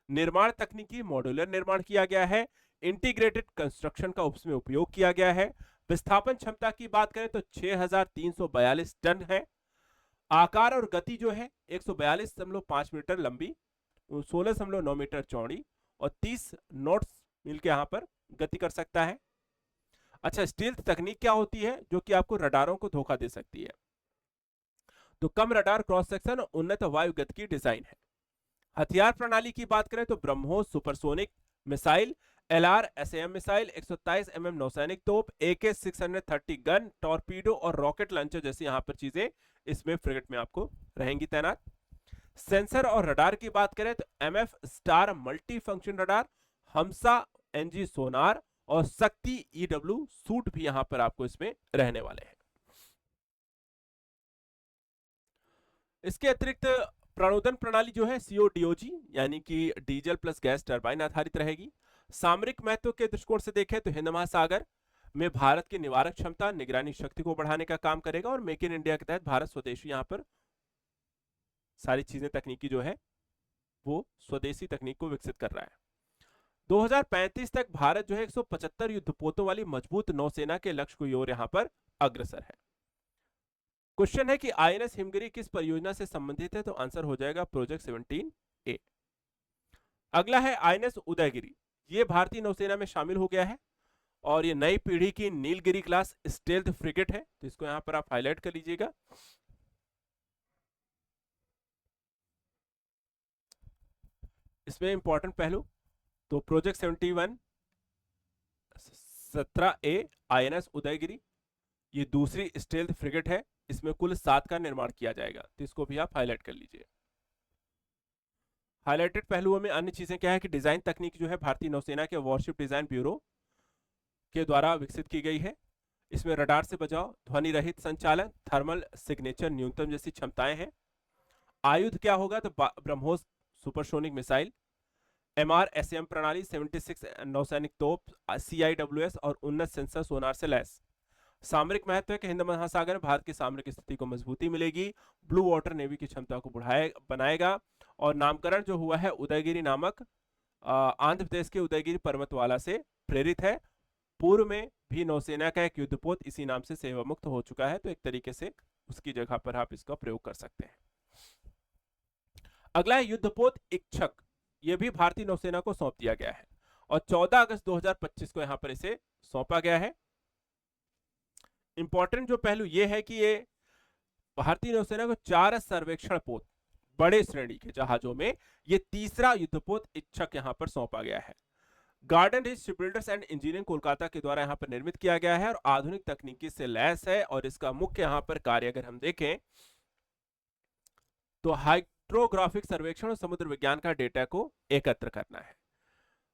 निर्माण तकनीकी मॉड्यूलर निर्माण किया गया है, इंटीग्रेटेड कंस्ट्रक्शन का उसमें उपयोग किया गया है। विस्थापन क्षमता की बात करें तो 6342 टन है। आकार और गति जो है 142.5 मीटर लंबी, 16.9 मीटर चौड़ी और 30 नॉट्स मिल के यहां पर गति कर सकता है। अच्छा, स्टील्थ तकनीक क्या होती है जो कि आपको रडारों को धोखा दे सकती है? तो कम रडार क्रॉस सेक्शन और उन्नत वायुगत की डिजाइन है। हथियार प्रणाली की बात करें तो BrahMos supersonic missile, LRSAM missile, 127 नौसैनिक तोप, AK-630 गन, टॉर्पीडो और रॉकेट लॉन्चर जैसी यहां पर चीजें इसमें फ्रिगेट में आपको रहेंगी तैनात। सेंसर और रडार की बात करें तो MF star multi function radar, Hamsa NG sonar और शक्ति EW सूट भी यहां पर आपको इसमें रहने वाले हैं। इसके अतिरिक्त प्रणोदन प्रणाली जो है CODOG यानी कि डीजल प्लस गैस टरबाइन आधारित रहेगी। सामरिक महत्व के दृष्टिकोण से देखें तो हिंद महासागर में भारत की निवारक क्षमता निगरानी शक्ति को बढ़ाने का काम करेगा और मेक इन इंडिया के तहत भारत स्वदेशी यहां पर सारी चीजें तकनीकी जो है वो स्वदेशी तकनीक को विकसित कर रहा है। 2035 तक भारत जो है 175 युद्धपोतों वाली मजबूत नौसेना के लक्ष्य की ओर यहां पर अग्रसर है। क्वेश्चन है कि आईएनएस हिमगिरी किस परियोजना से संबंधित है? तो आंसर हो जाएगा प्रोजेक्ट 17A। अगला है आईएनएस उदयगिरी, ये भारतीय नौसेना में शामिल हो गया है और ये नई पीढ़ी की नीलगिरी क्लास स्टेल्थ फ्रिगेट है, तो इसको यहां पर आप हाईलाइट कर लीजिएगा। इसमें इंपॉर्टेंट पहलू तो प्रोजेक्ट 17A आईएनएस उदयगिरी, ये दूसरी स्टेल्थ फ्रिगेट है, इसमें कुल 7 का निर्माण किया जाएगा, तो इसको भी आप हाईलाइट कर लीजिए। हाईलाइटेड पहलुओं में अन्य चीजें क्या है कि डिजाइन तकनीक जो है भारतीय नौसेना के वॉरशिप डिजाइन ब्यूरो के द्वारा विकसित की गई है। इसमें रडार से बचाव, ध्वनि रहित संचालन, थर्मल सिग्नेचर न्यूनतम जैसी क्षमताएं हैं। आयुध क्या होगा? तो ब्रह्मोस सुपरसोनिक मिसाइल, MRSAM प्रणाली, 76 नौसैनिक तोप, CIWS और उन्नत सेंसर सोनार से लैस। सामरिक महत्व है कि हिंद महासागर में भारत की सामरिक स्थिति को मजबूती मिलेगी, ब्लू वाटर नेवी की क्षमता को बनाएगा और नामकरण जो हुआ है उदयगिरी नामक आंध्र प्रदेश के उदयगिरी पर्वतमाला से प्रेरित है। पूर्व में भी नौसेना का एक युद्धपोत इसी नाम से सेवा मुक्त हो चुका है, तो एक तरीके से उसकी जगह पर आप इसका प्रयोग कर सकते हैं। अगला है युद्धपोत इच्छक, यह भी भारतीय नौसेना को सौंप दिया गया है और 14 अगस्त 2025 को यहां पर इसे सौंपा गया है। इंपॉर्टेंट जो पहलू यह है कि ये भारतीय नौसेना को 4 सर्वेक्षण पोत बड़े श्रेणी के जहाजों में ये तीसरा युद्धपोत इच्छक यहां पर सौंपा गया है। Garden rich shipbuilders and engineering Kolkata के द्वारा यहां पर निर्मित किया गया है और आधुनिक तकनीकी से लैस है और इसका मुख्य यहां पर कार्य अगर हम देखें तो हाइड्रोग्राफिक सर्वेक्षण और समुद्र विज्ञान का डेटा को एकत्र करना है।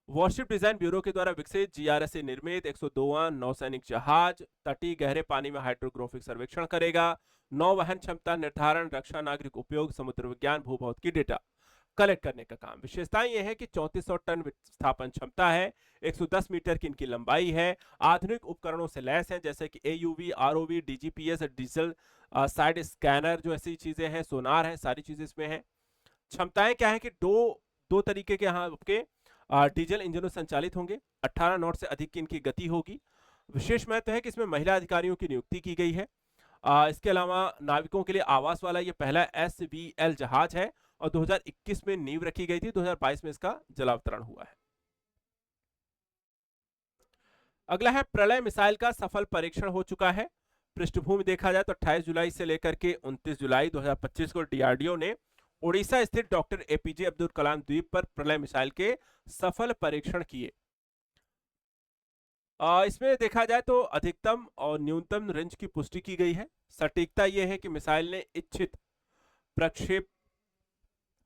वॉरशिप डिजाइन ब्यूरो के द्वारा विकसित GRSA निर्मित 102वां नौसैनिक जहाज तटीय गहरे पानी में हाइड्रोग्राफिक सर्वेक्षण करेगा। नौवहन क्षमता निर्धारण, रक्षा, नागरिक उपयोग, समुद्र विज्ञान, भूभौतिक की डेटा कलेक्ट करने का काम। विशेषताएं यह है कि 3400 टन विस्थापन क्षमता है, 110 मीटर की इनकी लंबाई है, आधुनिक उपकरणों से लैस हैं जैसे कि AUV, ROV, DGPS, digital side scanner जो ऐसी चीजें हैं, सोनार है, सारी चीजें इसमें हैं। क्षमताएं क्या है कि दो तरीके के यहाँ आपके डीजल इंजनों संचालित होंगे, 18 नॉट से अधिक की इनकी गति होगी। विशेष महत्व है कि इसमें महिला अधिकारियों की नियुक्ति की गई है। इसके अलावा नाविकों के लिए आवास वाला ये पहला SVL जहाज है और 2021 में नींव रखी गई थी, 2022 में इसका जलावतरण हुआ है। अगला है प्रलय मिसाइल का सफल परीक्षण हो चुका है। पृष्ठभूमि देखा जाए तो 28 जुलाई से लेकर के 29 जुलाई 2025 को DRDO ने ओडिशा स्थित डॉक्टर APJ अब्दुल कलाम द्वीप पर प्रलय मिसाइल के सफल परीक्षण किए। इसमें देखा जाए तो अधिकतम और न्यूनतम रेंज की पुष्टि की गई है। सटीकता यह है कि मिसाइल ने इच्छित प्रक्षेप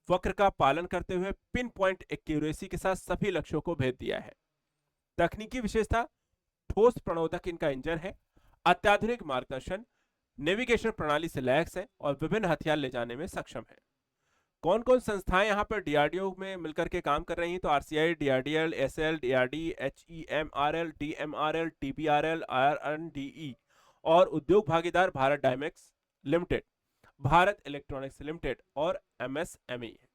वक्र का पालन करते हुए पिन पॉइंट एक्यूरेसी के साथ सभी लक्ष्यों को भेद दिया है। तकनीकी विशेषता, ठोस प्रणोदक इनका इंजन है, अत्याधुनिक मार्गदर्शन, नेविगेशन प्रणाली से लैस है और विभिन्न हथियार ले जाने में सक्षम है। कौन कौन संस्थाएं यहाँ पर डीआरडीओ में मिलकर के काम कर रही हैं? तो RCI, DRDL, SL, DRD, HEMRL, DMRL, TBRL, RNDE और उद्योग भागीदार Bharat Dynamics Limited, Bharat Electronics Limited और एमएसएमई है।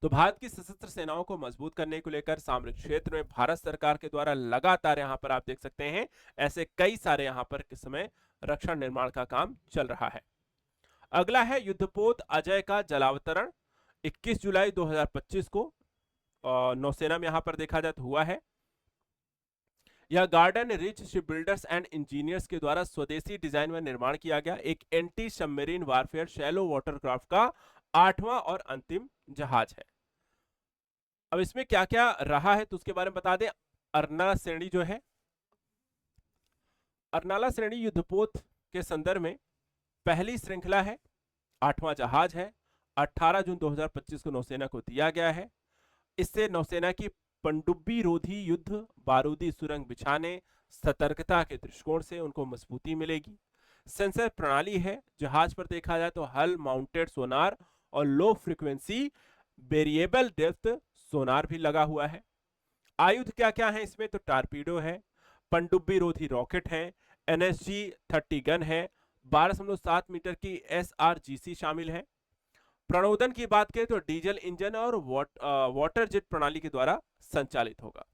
तो भारत की सशस्त्र सेनाओं को मजबूत करने को लेकर सामरिक क्षेत्र में भारत सरकार के द्वारा लगातार यहां पर आप देख सकते हैं ऐसे कई सारे यहां पर इस समय रक्षा निर्माण का काम चल रहा है। अगला है युद्धपोत अजय का जलावतरण 21 जुलाई 2025 को नौसेना में यहां पर देखा जाए तो हुआ है। यह garden rich ship builders and engineers के द्वारा स्वदेशी डिजाइन में निर्माण किया गया एक anti submarine warfare shallow watercraft का 8वां और अंतिम जहाज है। अब इसमें क्या क्या रहा है तो उसके बारे में बता दें। अर्नाला श्रेणी जो है, अर्नाला श्रेणी युद्धपोत के संदर्भ में पहली श्रृंखला है, 8वां जहाज है, 18 जून 2025 को नौसेना को दिया गया है। इससे नौसेना की पनडुब्बी रोधी युद्ध बारूदी सुरंग बिछाने सतर्कता के दृष्टिकोण से उनको मजबूती मिलेगी। सेंसर प्रणाली है, जहाज पर देखा जाए तो हल माउंटेड सोनार और लो फ्रीक्वेंसी वेरिएबल डेप्थ सोनार भी लगा हुआ है। आयुध क्या क्या है इसमें? तो टारपीडो है, पनडुब्बी रोधी रॉकेट है, एनएसजी 30 गन है, 12.7 मीटर की एसआरजीसी शामिल है। प्रणोदन की बात करें तो डीजल इंजन और वाटर जेट प्रणाली के द्वारा संचालित होगा।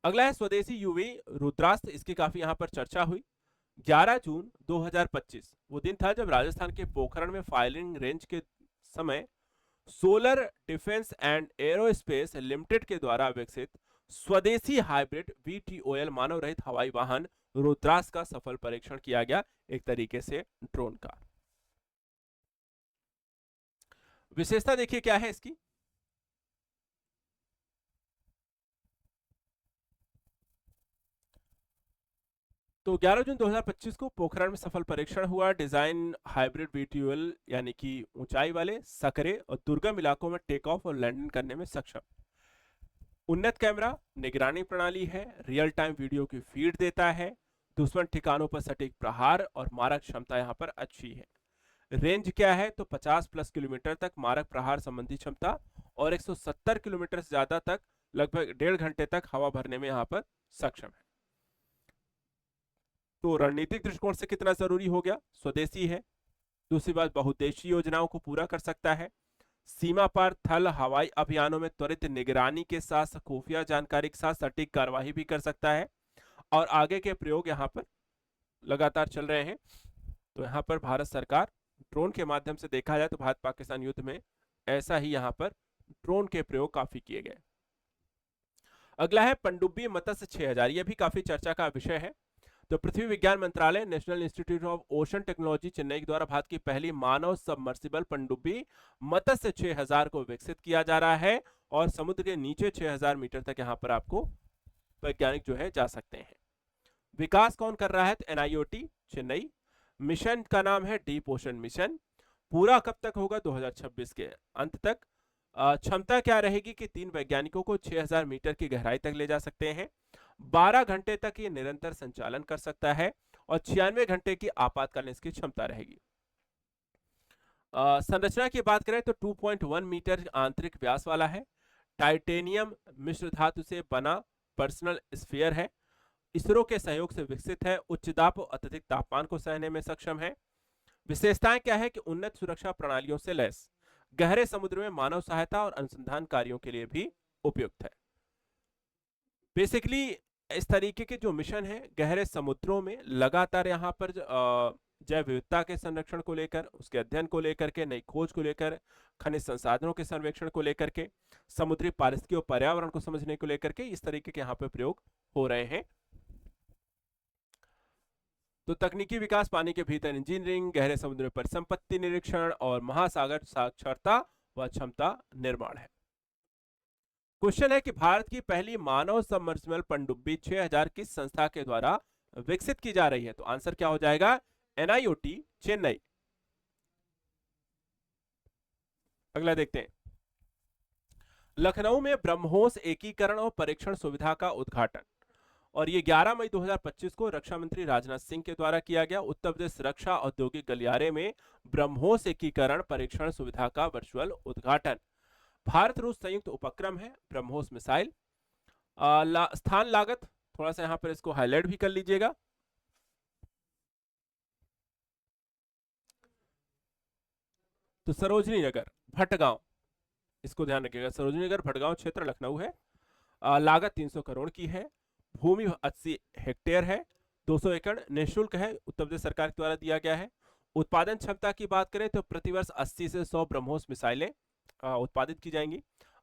अगला है स्वदेशी यूवी रुद्रास्त्र, इसकी काफी यहां पर चर्चा हुई। 11 जून 2025 वो दिन था जब राजस्थान के पोखरण में फायरिंग रेंज के समय solar defence and aerospace limited के द्वारा विकसित स्वदेशी हाइब्रिड VTOL मानव रहित हवाई वाहन रुद्रास्त्र का सफल परीक्षण किया गया, एक तरीके से ड्रोन का। विशेषता देखिए क्या है इसकी। तो 11 जून 2025 को पोखरण में सफल परीक्षण हुआ। डिजाइन हाइब्रिड VTOL यानी कि ऊंचाई वाले, सकरे और दुर्गम इलाकों में टेक ऑफ और लैंडिंग करने में सक्षम। उन्नत कैमरा, निगरानी प्रणाली है, रियल टाइम वीडियो की फीड देता है, दुश्मन ठिकानों पर सटीक प्रहार और मारक क्षमता यहां पर अच्छी है। रेंज क्या है? तो 50+ किलोमीटर तक मारक प्रहार संबंधी क्षमता और 170 किलोमीटर से ज्यादा तक लगभग 1.5 घंटे तक हवा भरने में यहां पर सक्षम है। तो रणनीतिक दृष्टिकोण से कितना जरूरी हो गया? स्वदेशी है। दूसरी बात, बहुउद्देशीय योजनाओं को पूरा कर सकता है, सीमा पार थल हवाई अभियानों में त्वरित निगरानी के साथ खुफिया जानकारी के साथ सटीक कार्यवाही भी कर सकता है और आगे के प्रयोग यहाँ पर लगातार चल रहे हैं। तो यहाँ पर भारत सरकार ड्रोन के माध्यम से देखा जाए तो भारत पाकिस्तान युद्ध में ऐसा ही यहाँ पर ड्रोन के प्रयोग काफी किए गए। अगला है पनडुब्बी मत्स्य 6000, यह भी काफी चर्चा का विषय है। तो पृथ्वी विज्ञान मंत्रालय, national institute of ocean technology Chennai के द्वारा भारत की पहली मानव सबमर्सिबल पनडुब्बी मत्स्य 6000 को विकसित किया जा रहा है और समुद्र के नीचे 6000 मीटर तक यहां पर आपको वैज्ञानिक जो है जा सकते हैं। विकास कौन कर रहा है? तो NIOT चेन्नई। मिशन का नाम है डीप ओशन मिशन। पूरा कब तक होगा? 2026 के अंत तक। क्षमता क्या रहेगी कि 3 वैज्ञानिकों को 6000 मीटर की गहराई तक ले जा सकते हैं, 12 घंटे तक ये निरंतर संचालन कर सकता है और 96 घंटे की आपातकालीन इसकी क्षमता रहेगी। संरचना की बात करें तो 2.1 मीटर आंतरिक व्यास वाला है, टाइटेनियम मिश्र धातु से बना पर्सनल स्फीयर है, इसरो के सहयोग से विकसित है, उच्च दाब और अत्यधिक तापमान को सहने में सक्षम है। विशेषताएं क्या है कि उन्नत सुरक्षा प्रणालियों से लैस, गहरे समुद्र में मानव सहायता और अनुसंधान कार्यों के लिए भी उपयुक्त है। बेसिकली इस तरीके के जो मिशन है गहरे समुद्रों में लगातार यहाँ पर जैव विविधता के संरक्षण को लेकर, उसके अध्ययन को लेकर के, नई खोज को लेकर, खनिज संसाधनों के सर्वेक्षण को लेकर के, समुद्री पारिस्थितिकी और पर्यावरण को समझने को लेकर के इस तरीके के यहाँ पे प्रयोग हो रहे हैं। तो तकनीकी विकास, पानी के भीतर इंजीनियरिंग, गहरे समुद्र में परिसंपत्ति निरीक्षण और महासागर साक्षरता व क्षमता निर्माण है। क्वेश्चन है कि भारत की पहली मानव सबमर्सिबल पनडुब्बी 6000 किस संस्था के द्वारा विकसित की जा रही है? तो आंसर क्या हो जाएगा? NIOT चेन्नई। अगला देखते हैं। लखनऊ में ब्रह्मोस एकीकरण और परीक्षण सुविधा का उद्घाटन। और ये 11 मई 2025 को रक्षा मंत्री राजनाथ सिंह के द्वारा किया गया। उत्तर प्रदेश रक्षा औद्योगिक गलियारे में ब्रह्मोस एकीकरण परीक्षण सुविधा का वर्चुअल उद्घाटन। भारत रूस संयुक्त उपक्रम है ब्रह्मोस मिसाइल। स्थान लागत थोड़ा सा यहाँ पर इसको हाईलाइट भी कर लीजिएगा। तो सरोजनी नगर भटगांव, इसको ध्यान रखिएगा, सरोजनी नगर भटगांव क्षेत्र लखनऊ है। लागत 300 करोड़ की है। भूमि 80 हेक्टेयर है। 200 एकड़ निःशुल्क है, उत्तर प्रदेश सरकार द्वारा दिया गया है। उत्पादन क्षमता की बात करें तो प्रतिवर्ष 80 से 100 ब्रह्मोस मिसाइलें उत्पादित की जाएंगी।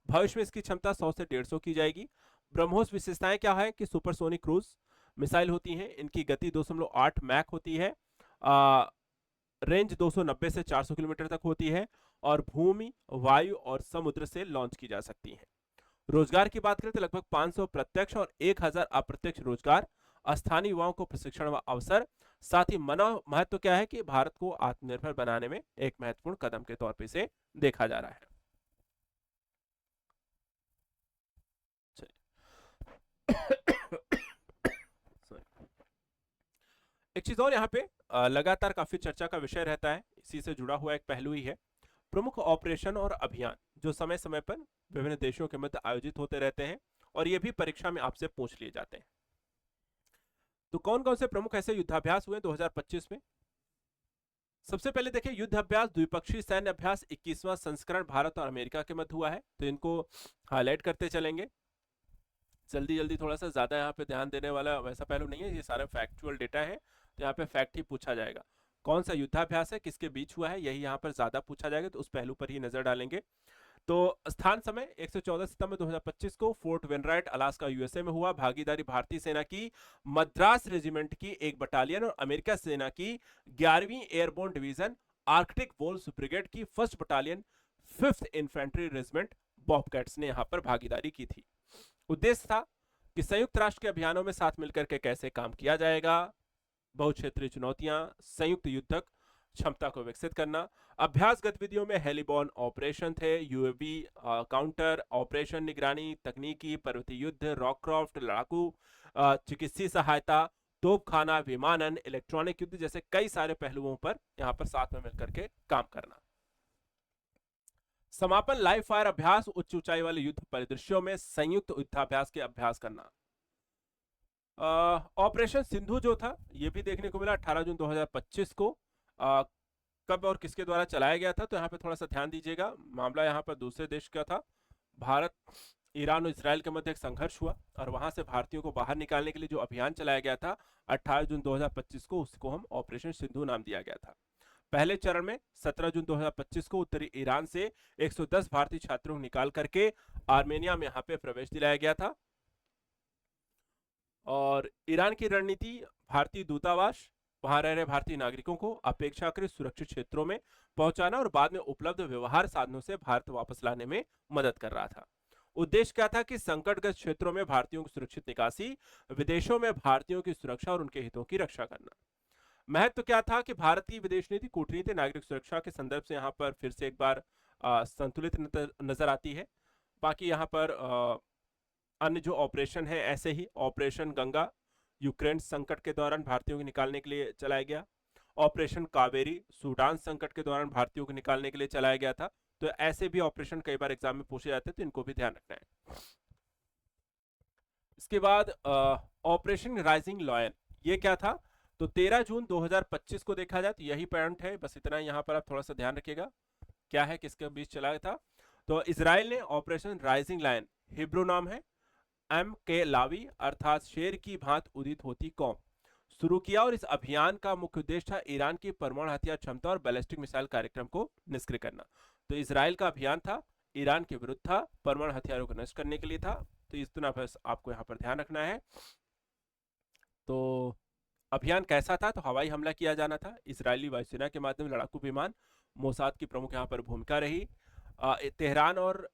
भविष्य में इसकी क्षमता 100 से 150 की जाएगी। ब्रह्मोस विशेषताएं क्या है कि सुपरसोनिक क्रूज मिसाइल होती हैं, इनकी गति 2.8 मैक होती है, रेंज 290 से 400 किलोमीटर तक होती है और भूमि, वायु और समुद्र से लॉन्च की जा सकती है। रोजगार की बात करें तो लगभग 500 प्रत्यक्ष और 1000 अप्रत्यक्ष रोजगार, स्थानीय युवाओं को प्रशिक्षण व अवसर, साथ ही महत्व क्या है कि भारत को आत्मनिर्भर बनाने में एक महत्वपूर्ण कदम के तौर पर इसे देखा जा रहा है। एक चीज और यहाँ पे लगातार काफी चर्चा का विषय रहता है, इसी से जुड़ा हुआ एक पहलू ही है, प्रमुख ऑपरेशन और अभियान जो समय समय पर विभिन्न देशों के मध्य आयोजित होते रहते हैं और ये भी परीक्षा में आपसे पूछ लिए जाते हैं। तो कौन कौन से प्रमुख ऐसे युद्धाभ्यास हुए 2025 में? सबसे पहले देखिए, युद्ध अभ्यास द्विपक्षीय सैन्य अभ्यास 21वां संस्करण भारत और अमेरिका के मध्य हुआ है, तो इनको हाईलाइट करते चलेंगे जल्दी जल्दी। थोड़ा सा ज्यादा यहाँ पे ध्यान देने वाला वैसा पहलू नहीं है, ये सारा फैक्चुअल डेटा है, तो यहाँ पे फैक्ट ही पूछा जाएगा। कौन सा युद्धाभ्यास है, किसके बीच हुआ है, यही यहाँ पर ज्यादा पूछा जाएगा, तो उस पहलू पर ही नजर डालेंगे। तो स्थान समय 114 सितंबर 2025 को फोर्ट वेनराइट अलास्का यूएसए में हुआ। भागीदारी भारतीय सेना की मद्रास रेजिमेंट की एक बटालियन और अमेरिका सेना की 11वीं एयरबोर्न डिवीजन आर्कटिक वोल्स ब्रिगेड की 1st battalion 5th infantry regiment bobcats ने यहां पर भागीदारी की थी। उद्देश्य था कि संयुक्त राष्ट्र के अभियानों में साथ मिलकर के कैसे काम किया जाएगा, बहुक्षेत्रीय चुनौतियां, संयुक्त युद्धक क्षमता को विकसित करना। अभ्यास गतिविधियों में हेलीबॉर्न ऑपरेशन थे, यूएवी काउंटर ऑपरेशन, निगरानी, तकनीकी, पर्वतीय युद्ध, रॉकक्राफ्ट, लड़ाकू, चिकित्सीय सहायता, तोपखाना, विमानन, इलेक्ट्रॉनिक युद्ध जैसे कई सारे पहलुओं पर यहां पर साथ में मिलकर के काम करना। समापन लाइव फायर अभ्यास, उच्च ऊंचाई वाले युद्ध परिदृश्यों में संयुक्त युद्धाभ्यास के अभ्यास करना। ऑपरेशन सिंधु जो था ये भी देखने को मिला 18 जून 2025 को। कब और किसके द्वारा चलाया गया था, तो यहाँ पे थोड़ा सा ध्यान दीजिएगा, मामला यहाँ पर दूसरे देश का था। भारत, ईरान और इजराइल के मध्य एक संघर्ष हुआ और वहां से भारतीयों को बाहर निकालने के लिए जो अभियान चलाया गया था 18 जून 2025 को, उसको हम ऑपरेशन सिंधु नाम दिया गया था। पहले चरण में 17 जून 2025 को उत्तरी ईरान से 110 भारतीय छात्रों को निकाल करके आर्मेनिया में यहाँ पे प्रवेश दिलाया गया था। और ईरान की रणनीति भारतीय दूतावास, वहां रह रहे भारतीय नागरिकों को अपेक्षाकृत सुरक्षित क्षेत्रों में पहुंचाना और बाद में उपलब्ध व्यवहार साधनों से भारत वापस लाने में मदद कर रहा था। उद्देश्य क्या था कि संकटग्रस्त क्षेत्रों में भारतीयों की सुरक्षित निकासी, विदेशों में भारतीयों की सुरक्षा और उनके हितों की रक्षा करना। महत्व क्या था कि भारत की विदेश नीति, कूटनीति, नागरिक सुरक्षा के संदर्भ से यहाँ पर फिर से एक बार संतुलित नजर आती है। बाकी यहाँ पर अन्य जो ऑपरेशन है ऐसे ही, ऑपरेशन गंगा यूक्रेन संकट के दौरान भारतीयों को निकालने के लिए चलाया गया। ऑपरेशन कावेरी सूडान संकट के दौरान भारतीयों को निकालने के लिए चलाया गया था। तो ऐसे भी ऑपरेशन कई बार एग्जाम में पूछे जाते हैं, तो इनको भी ध्यान रखना है। इसके बाद ऑपरेशन राइजिंग लॉयन, ये क्या था, तो 13 जून 2025 को देखा जाए तो यही पॉइंट है, बस इतना यहाँ पर आप थोड़ा सा ध्यान रखिएगा क्या है, किसके बीच चलाया था। तो इजराइल ने ऑपरेशन राइजिंग लायन, हिब्रू नाम है एम के लावी अर्थात शेर की भांत उदित होती कौम, शुरू किया और इस अभियान का मुख्य उद्देश्य था ईरान की परमाणु हथियार क्षमता और बैलिस्टिक मिसाइल कार्यक्रम को निष्क्रिय करना। तो इजराइल का अभियान था, ईरान के विरुद्ध था, परमाणु हथियारों को नष्ट करने के लिए था। तो इतना बस आपको यहाँ पर ध्यान रखना है। तो अभियान कैसा था, तो हवाई हमला किया जाना था, इजरायली वायुसेना के माध्यम लड़ाकू विमान, मोसाद की प्रमुख यहाँ पर भूमिका रही। तेहरान और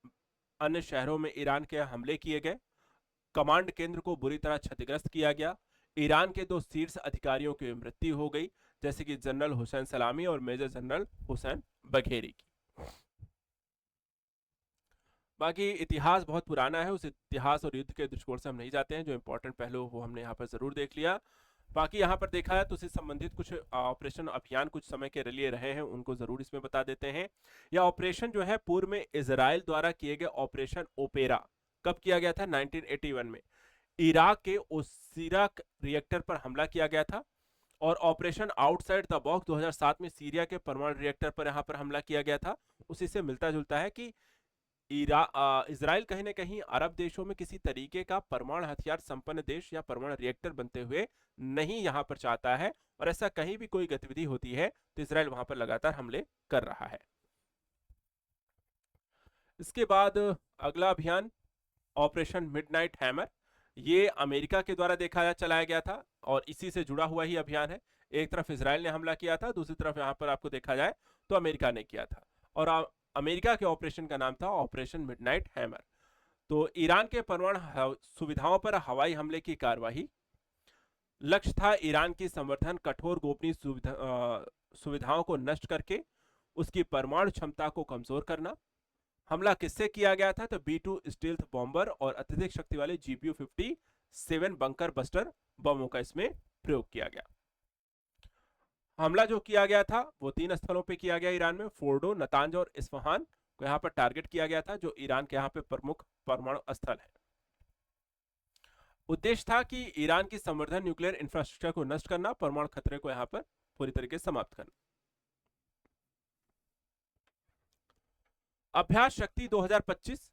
अन्य शहरों में ईरान के हमले किए गए, कमांड केंद्र को बुरी तरह क्षतिग्रस्त किया गया, ईरान के 2 शीर्ष अधिकारियों की मृत्यु हो गई, जैसे कि जनरल हुसैन सलामी और मेजर जनरल हुसैन बघेरी की। बाकी इतिहास बहुत पुराना है, उस इतिहास और युद्ध के दृष्टिकोण से हम नहीं जाते हैं, जो इंपॉर्टेंट पहलू वो हमने यहाँ पर जरूर देख लिया। बाकी यहाँ पर देखा है तो उससे संबंधित कुछ ऑपरेशन अभियान कुछ समय के लिए रहे हैं, उनको जरूर इसमें बता देते हैं। यह ऑपरेशन जो है पूर्व में इजराइल द्वारा किए गए ऑपरेशन ओपेरा कब किया गया था? 1981 में इराक के ओसीरा रिएक्टर पर हमला किया गया था। और ऑपरेशन आउटसाइड द बॉक्स 2007 में सीरिया के परमाणु रिएक्टर पर यहाँ पर हमला किया गया था। उसी से मिलता जुलता है कि इजराइल कहीं ना कहीं अरब देशों में किसी तरीके का परमाणु हथियार संपन्न देश या परमाणु रिएक्टर बनते हुए नहीं यहां पर चाहता है, और ऐसा कहीं भी कोई गतिविधि होती है तो इजराइल वहां पर लगातार हमले कर रहा है। इसके बाद अगला अभियान ऑपरेशन मिडनाइट हैमर, ये अमेरिका के द्वारा चलाया गया था और इसी से जुड़ा हुआ ही अभियान है। एक तरफ इजराइल ने हमला किया था, दूसरी तरफ यहाँ पर आपको देखा जाए तो अमेरिका ने किया था, और अमेरिका के ऑपरेशन का नाम था ऑपरेशन मिडनाइट हैमर। तो ईरान के परमाणु सुविधाओं पर हवाई हमले की कार्यवाही, लक्ष्य था ईरान की संवर्धन कठोर गोपनीय सुविधाओं को नष्ट करके उसकी परमाणु क्षमता को कमजोर करना। हमला किससे किया गया था? तो B2 स्टील्थ बॉम्बर और अत्यधिक शक्ति वाले GPU-57 बंकर बस्टर बमों का इसमें प्रयोग किया गया। हमला जो किया गया था वो 3 स्थलों पे किया गया ईरान में, फोर्डो, नतांज और इस्फहान को यहाँ पर टारगेट किया गया था, जो ईरान के यहाँ पे प्रमुख परमाणु स्थल है। उद्देश्य था कि ईरान की संवर्धन न्यूक्लियर इंफ्रास्ट्रक्चर को नष्ट करना, परमाणु खतरे को यहाँ पर पूरी तरीके से समाप्त करना। अभ्यास शक्ति 2025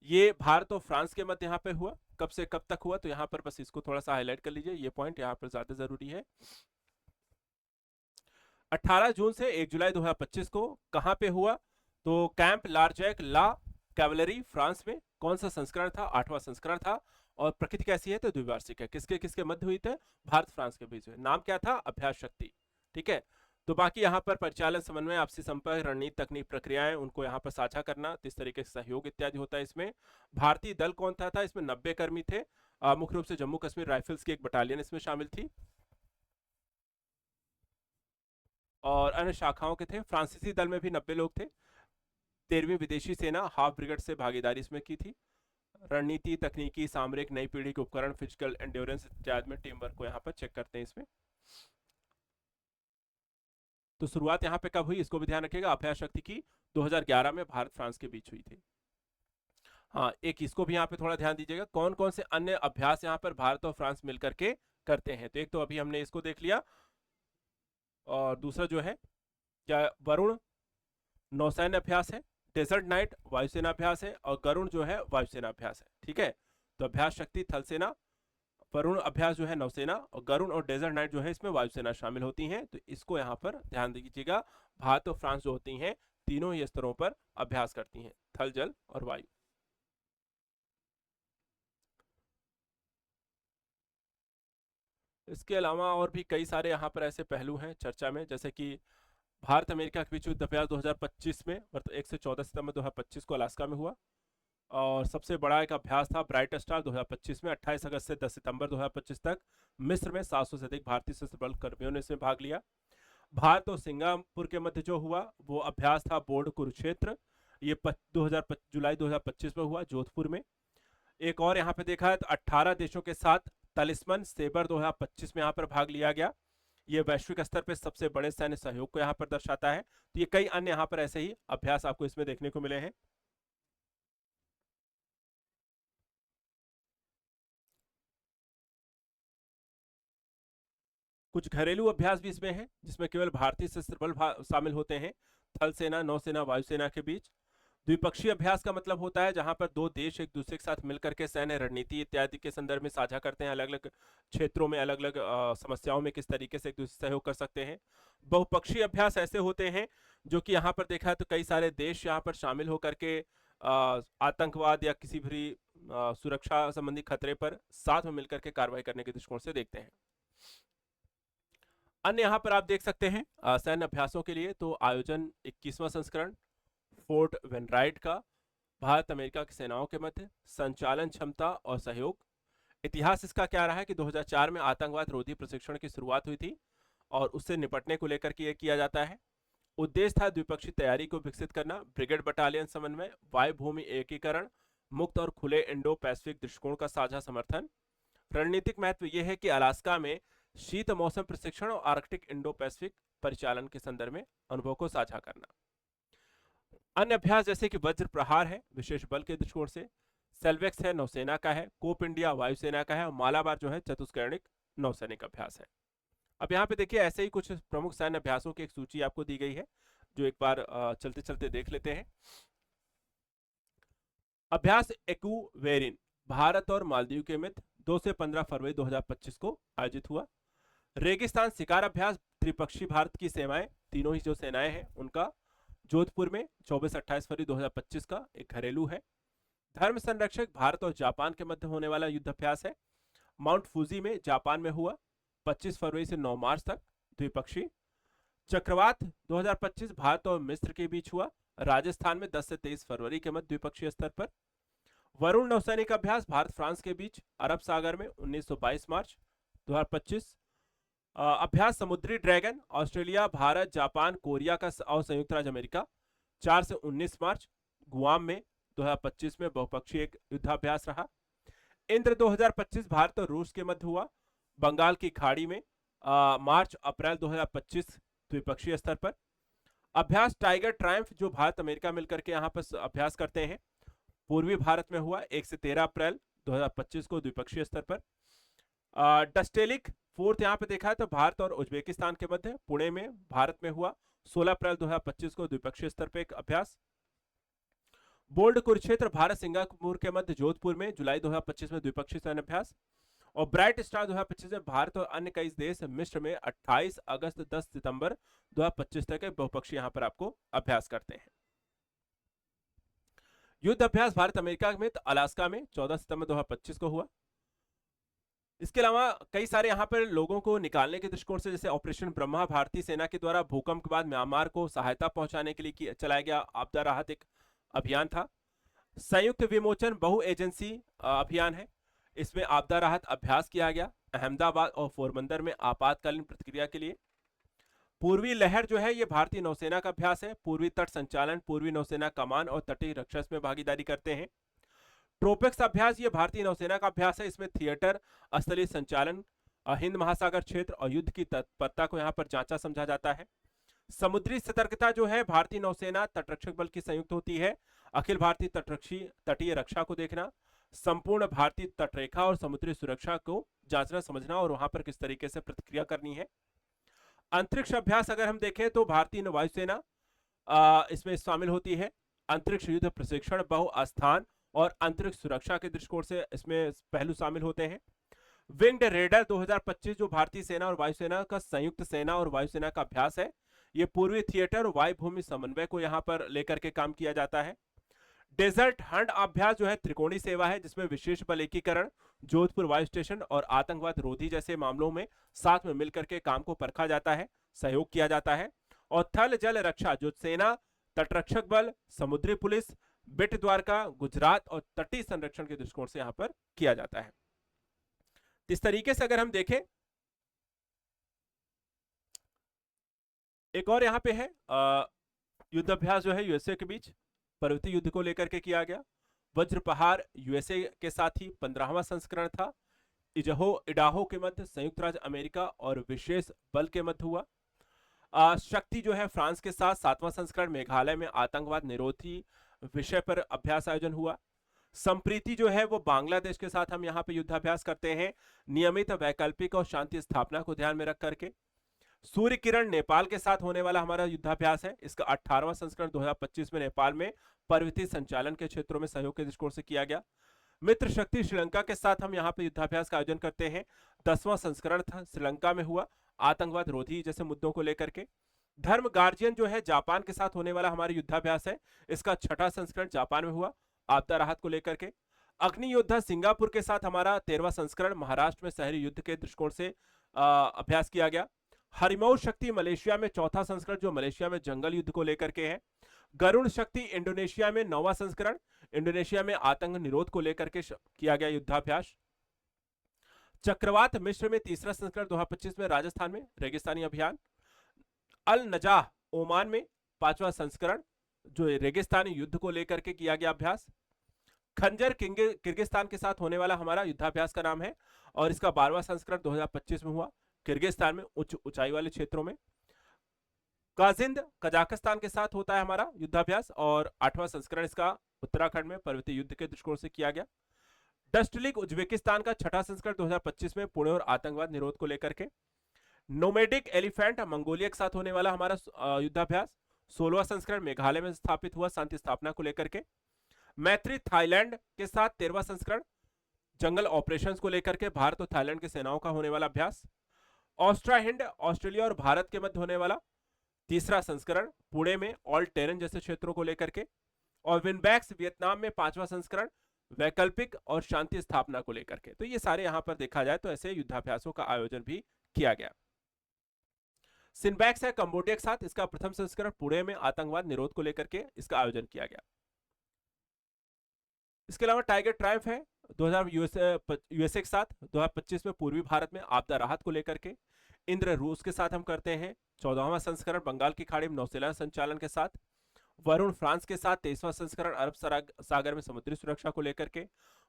ये भारत और फ्रांस के मध्य यहाँ पे हुआ। कब से कब तक हुआ? तो यहाँ पर बस इसको थोड़ा सा हाईलाइट कर लीजिए, ये पॉइंट यहाँ पर ज्यादा जरूरी है। 18 जून से 1 जुलाई 2025 को कहां पे हुआ? तो कैंप लार्जेक ला कैवलरी फ्रांस में। कौन सा संस्करण था? 8वां संस्करण था। और प्रकृति कैसी है? तो द्विवार्षिक है। किसके किसके मध्य हुई थे? भारत फ्रांस के बीच में। नाम क्या था? अभ्यास शक्ति। ठीक है, तो बाकी यहाँ पर परिचालन समन्वय, आपसी संपर्क, रणनीति, तकनीक, प्रक्रियाएं उनको यहाँ पर साझा करना, इस तरीके से सहयोग इत्यादि होता है इसमें। भारतीय दल कौन था? इसमें 90 कर्मी थे। मुख्य रूप से जम्मू कश्मीर राइफल्स की एक बटालियन इसमें शामिल थी और अन्य शाखाओं के थे। फ्रांसीसी दल में भी 90 लोग थे। 13वीं विदेशी सेना हाफ ब्रिगेड से भागीदारी इसमें की थी। रणनीति, तकनीकी, सामरिक, नई पीढ़ी के उपकरण, फिजिकल एंड्योरेंस इत्यादि में टीम वर्क को यहाँ पर चेक करते हैं इसमें। तो शुरुआत यहाँ पे कब हुई इसको भी ध्यान रखिएगा। अभ्यास शक्ति की 2011 में भारत फ्रांस के बीच हुई थी। हाँ, एक इसको भी यहाँ पे थोड़ा ध्यान दीजिएगा, कौन कौन से अन्य अभ्यास यहाँ पर भारत और फ्रांस मिलकर के करते हैं। तो एक तो अभी हमने इसको देख लिया, और दूसरा जो है क्या, वरुण नौसैन्य अभ्यास है, डेजर्ट नाइट वायुसेना अभ्यास है, और गरुण जो है वायुसेना अभ्यास है। ठीक है, तो अभ्यास शक्ति थल सेना, वरुण अभ्यास जो है नौसेना, और गरुण और डेजर्ट नाइट जो है इसमें वायुसेना शामिल होती हैं। तो इसको यहाँ पर ध्यान दीजिएगा। भारत और फ्रांस जो होती हैं तीनों ही स्तरों पर अभ्यास करती हैं, थल, जल और वायु। इसके अलावा और भी कई सारे यहाँ पर ऐसे पहलू हैं चर्चा में, जैसे कि भारत अमेरिका के बीच युद्ध अभ्यास 2025 में 1 से 14 सितंबर 2025 को अलास्का में हुआ। और सबसे बड़ा एक अभ्यास था ब्राइट स्टार 2025 में 28 अगस्त से 10 सितंबर 2025 तक मिस्र में 700 से अधिक भारतीय सशस्त्र बल कर्मियों ने इसमें भाग लिया। भारत और सिंगापुर के मध्य जो हुआ वो अभ्यास था बोर्ड कुरुक्षेत्र, ये जुलाई 2025 में हुआ जोधपुर में। एक और यहाँ पे देखा है तो 18 देशों के साथ तलिस्मन सेबर 2025 में यहाँ पर भाग लिया गया। ये वैश्विक स्तर पर सबसे बड़े सैन्य सहयोग को यहाँ पर दर्शाता है। तो ये कई अन्य यहाँ पर ऐसे ही अभ्यास आपको इसमें देखने को मिले हैं। कुछ घरेलू अभ्यास भी इसमें है जिसमें केवल भारतीय सशस्त्र बल शामिल होते हैं, थल सेना, नौसेना, वायुसेना के बीच। द्विपक्षीय अभ्यास का मतलब होता है जहां पर दो देश एक दूसरे के साथ मिलकर के सैन्य रणनीति इत्यादि के संदर्भ में साझा करते हैं, अलग अलग क्षेत्रों में अलग अलग समस्याओं में किस तरीके से एक दूसरे से सहयोग कर सकते हैं। बहुपक्षीय अभ्यास ऐसे होते हैं जो कि यहाँ पर देखा है तो कई सारे देश यहाँ पर शामिल होकर के आतंकवाद या किसी भी सुरक्षा संबंधी खतरे पर साथ में मिलकर के कार्रवाई करने के दृष्टिकोण से देखते हैं। अन्य यहाँ पर आप देख सकते हैं सैन्य अभ्यासों के लिए तो आयोजन 21वां संस्करण फोर्ट वेनराइट का, भारत अमेरिका की सेनाओं के मध्य संचालन क्षमता और सहयोग। इतिहास इसका क्या रहा है कि 2004 में आतंकवाद रोधी प्रशिक्षण की शुरुआत हुई थी और उससे निपटने को लेकर के ये किया जाता है। उद्देश्य था द्विपक्षीय तैयारी को विकसित करना, ब्रिगेड बटालियन समन्वय, वायु भूमि एकीकरण, मुक्त और खुले इंडो पैसिफिक दृष्टिकोण का साझा समर्थन। रणनीतिक महत्व यह है कि अलास्का में शीत मौसम प्रशिक्षण और आर्कटिक इंडो पैसिफिक परिचालन के संदर्भ में अनुभव को साझा करना। अन्य अभ्यास जैसे कि वज्र प्रहार है विशेष बल के दृष्टिकोण से, सेल्वेक्स है नौसेना का है, कोप इंडिया वायुसेना का है और मालाबार जो है चतुष्कर्णिक नौसैनिक अभ्यास है। अब यहाँ पे देखिए ऐसे ही कुछ प्रमुख सैन्य अभ्यासों की एक सूची आपको दी गई है जो एक बार चलते चलते देख लेते हैं। अभ्यास एक्वेरिन भारत और मालदीव के मध्य 2 से 15 फरवरी 2025 को आयोजित हुआ। रेगिस्तान शिकार अभ्यास त्रिपक्षीय भारत की सेनाएं, तीनों ही जो सेनाएं हैं उनका, जोधपुर में 24-28 फरवरी 2025 का एक घरेलू है। धर्म संरक्षक भारत और जापान के मध्य होने वाला युद्धाभ्यास है, माउंट फूजी में जापान में हुआ 25 फरवरी से 9 मार्च तक, द्विपक्षीय। चक्रवात 2025 भारत और मिस्र के बीच हुआ, राजस्थान में 10 से 23 फरवरी के मध्य द्विपक्षीय स्तर पर। वरुण नौसैनिक अभ्यास भारत फ्रांस के बीच अरब सागर में 1922 मार्च 2025। अभ्यास समुद्री dragon Australia Bharat Japan Korea का और संयुक्त राज्य अमेरिका 4 से 19 मार्च गुआम में 2025 में बहुपक्षीय एक युद्धाभ्यास रहा। इंद्र 2025 भारत और रूस के मध्य हुआ, बंगाल की खाड़ी में मार्च अप्रैल 2025 द्विपक्षीय स्तर पर। अभ्यास टाइगर ट्रायम्फ जो भारत अमेरिका मिलकर के यहाँ पर अभ्यास करते हैं, पूर्वी भारत में हुआ 1 से 13 अप्रैल 2025 को द्विपक्षीय स्तर पर। डस्टेलिक फोर्थ यहाँ पे देखा है तो भारत और उज्बेकिस्तान के मध्य पुणे में भारत में हुआ 16 अप्रैल 2025 को द्विपक्षीय स्तर पर एक अभ्यास। बोल्ड कुरुक्षेत्र भारत सिंगापुर के मध्य जोधपुर में जुलाई 2025 में द्विपक्षीय सैन्य अभ्यास। और ब्राइट स्टार 2025 में भारत और अन्य कई देश मिस्र में 28 अगस्त 10 सितंबर 2025 तक बहुपक्षीय यहाँ पर आपको अभ्यास करते हैं। युद्ध अभ्यास भारत अमेरिका में अलास्का में 14 सितंबर 2025 को हुआ। इसके अलावा कई सारे यहाँ पर लोगों को निकालने के दृष्टिकोण से, जैसे ऑपरेशन ब्रह्मा भारतीय सेना के द्वारा भूकंप के बाद म्यांमार को सहायता पहुंचाने के लिए चलाया गया आपदा राहत एक अभियान था। संयुक्त विमोचन बहु एजेंसी अभियान है, इसमें आपदा राहत अभ्यास किया गया अहमदाबाद और पोरबंदर में आपातकालीन प्रतिक्रिया के लिए। पूर्वी लहर जो है ये भारतीय नौसेना का अभ्यास है, पूर्वी तट संचालन पूर्वी नौसेना कमान और तटीय रक्षा में भागीदारी करते हैं। ट्रोपेक्स अभ्यास ये भारतीय नौसेना का अभ्यास है, इसमें थिएटर स्थलीय संचालन हिंद महासागर क्षेत्र और युद्ध की तत्परता को यहाँ पर जांचा समझा जाता है। समुद्री सतर्कता जो है भारतीय नौसेना तटरक्षक बल की संयुक्त होती है, अखिल भारतीय तटीय रक्षा को देखना, संपूर्ण भारतीय तटरेखा और समुद्री सुरक्षा को जांचना समझना और वहां पर किस तरीके से प्रतिक्रिया करनी है। अंतरिक्ष अभ्यास अगर हम देखें तो भारतीय वायुसेना इसमें शामिल होती है। अंतरिक्ष युद्ध प्रशिक्षण बहुस्थान और अंतरिक्ष सुरक्षा के दृष्टिकोण से इसमें पहलू शामिल होते हैं। विंग्ड रेडर 2025 जो भारतीय सेना और वायुसेना का संयुक्त सेना और वायुसेना का अभ्यास है, ये पूर्वी थिएटर और वायु भूमि समन्वय को यहाँ पर लेकर के काम किया जाता है। डेजर्ट हंट अभ्यास जो है त्रिकोणीय सेवा है, जिसमें विशेष बल एकीकरण जोधपुर वायु स्टेशन और आतंकवाद रोधी जैसे मामलों में साथ में मिलकर के काम को परखा जाता है, सहयोग किया जाता है। और थल जल रक्षा जो सेना तटरक्षक बल समुद्री पुलिस बेट द्वारका गुजरात और तटीय संरक्षण के दृष्टिकोण से यहाँ पर किया जाता है। इस तरीके से अगर हम देखें, एक और यहाँ पे है युद्धाभ्यास जो है यूएसए के बीच पर्वतीय युद्ध को लेकर के किया गया। वज्र प्रहार यूएसए के साथ ही 15वां संस्करण था। इडाहो के मध्य संयुक्त राज्य अमेरिका और विशेष बल के मध्य हुआ। शक्ति जो है फ्रांस के साथ 7वां संस्करण मेघालय में आतंकवाद निरोधी विषय पर अभ्यास आयोजन हुआ। संप्रीति जो है वो बांग्लादेश के साथ हम यहाँ पे युद्धाभ्यास करते हैं, नियमित वैकल्पिक और शांति स्थापना को ध्यान में रख करके। सूर्य किरण नेपाल के साथ होने वाला हमारा युद्धाभ्यास है, इसका 18वां संस्करण 2025 में नेपाल में पर्वतीय संचालन के क्षेत्रों में सहयोग के दृष्टिकोण से किया गया। मित्र शक्ति श्रीलंका के साथ हम यहाँ पे युद्धाभ्यास का आयोजन करते हैं, 10वां संस्करण था, श्रीलंका में हुआ आतंकवाद रोधी जैसे मुद्दों को लेकर के। धर्म गार्जियन जो है जापान के साथ होने वाला हमारा युद्धाभ्यास है, इसका 6वां संस्करण जापान में हुआ आपदा राहत को लेकर के। अग्नि योद्धा सिंगापुर के साथ हमारा 13वां संस्करण महाराष्ट्र में शहरी युद्ध के दृष्टिकोण से अभ्यास किया गया। हरिमौर शक्ति मलेशिया में 4था संस्करण जो मलेशिया में जंगल युद्ध को लेकर के है। गरुण शक्ति इंडोनेशिया में 9वां संस्करण इंडोनेशिया में आतंक निरोध को लेकर के किया गया युद्धाभ्यास। चक्रवात मिस्र में 3रा संस्करण 2025 में राजस्थान में रेगिस्तानी अभियान। अल नजाह ओमान में 5वां संस्करण जो रेगिस्तानी युद्ध को लेकर के किया गया अभ्यास। खंजर किर्गिस्तान के साथ होने वाला हमारा युद्धाभ्यास का नाम है और इसका 12वां संस्करण 2025 में हुआ किर्गिस्तान में उच्च ऊंचाई वाले क्षेत्रों में। काजिंद कजाकिस्तान के साथ होता है हमारा युद्धाभ्यास और 8वां संस्करण इसका उत्तराखंड में पर्वतीय युद्ध के दृष्टिकोण से किया गया। डस्ट लीग उज्बेकिस्तान का 6वां संस्करण 2025 में पुणे और आतंकवाद निरोध को लेकर के। नोमेडिक एलिफेंट मंगोलिया के साथ होने वाला हमारा युद्धाभ्यास 16वां संस्करण मेघालय में स्थापित हुआ शांति स्थापना को लेकर के। मैत्री थाईलैंड के साथ 13वां संस्करण जंगल ऑपरेशंस को लेकर के भारत और थाईलैंड की सेनाओं का होने वाला अभ्यास। ऑस्ट्रा हिंद ऑस्ट्रेलिया और भारत के मध्य होने वाला 3रा संस्करण पुणे में ऑल टेरन जैसे क्षेत्रों को लेकर के। और विनबैक्स वियतनाम में 5वां संस्करण वैकल्पिक और शांति स्थापना को लेकर के। तो ये सारे यहां पर देखा जाए तो ऐसे युद्धाभ्यासों का आयोजन भी किया गया। सिनबैक्स है कंबोडिया के साथ, इसका प्रथम संस्करण पुणे में आतंकवाद निरोध को लेकर के इसका आयोजन किया गया। इसके अलावा टाइगर ट्रायम्फ है 2000 यूएसए के साथ 2025 में पूर्वी भारत में आपदा राहत को लेकर के। इंद्र रूस के साथ हम करते हैं 14वां संस्करण बंगाल की खाड़ी में नौसेना संचालन के साथ। वरुण फ्रांस के साथ 23वां संस्करण अरब सागर में समुद्री सुरक्षा को लेकर के।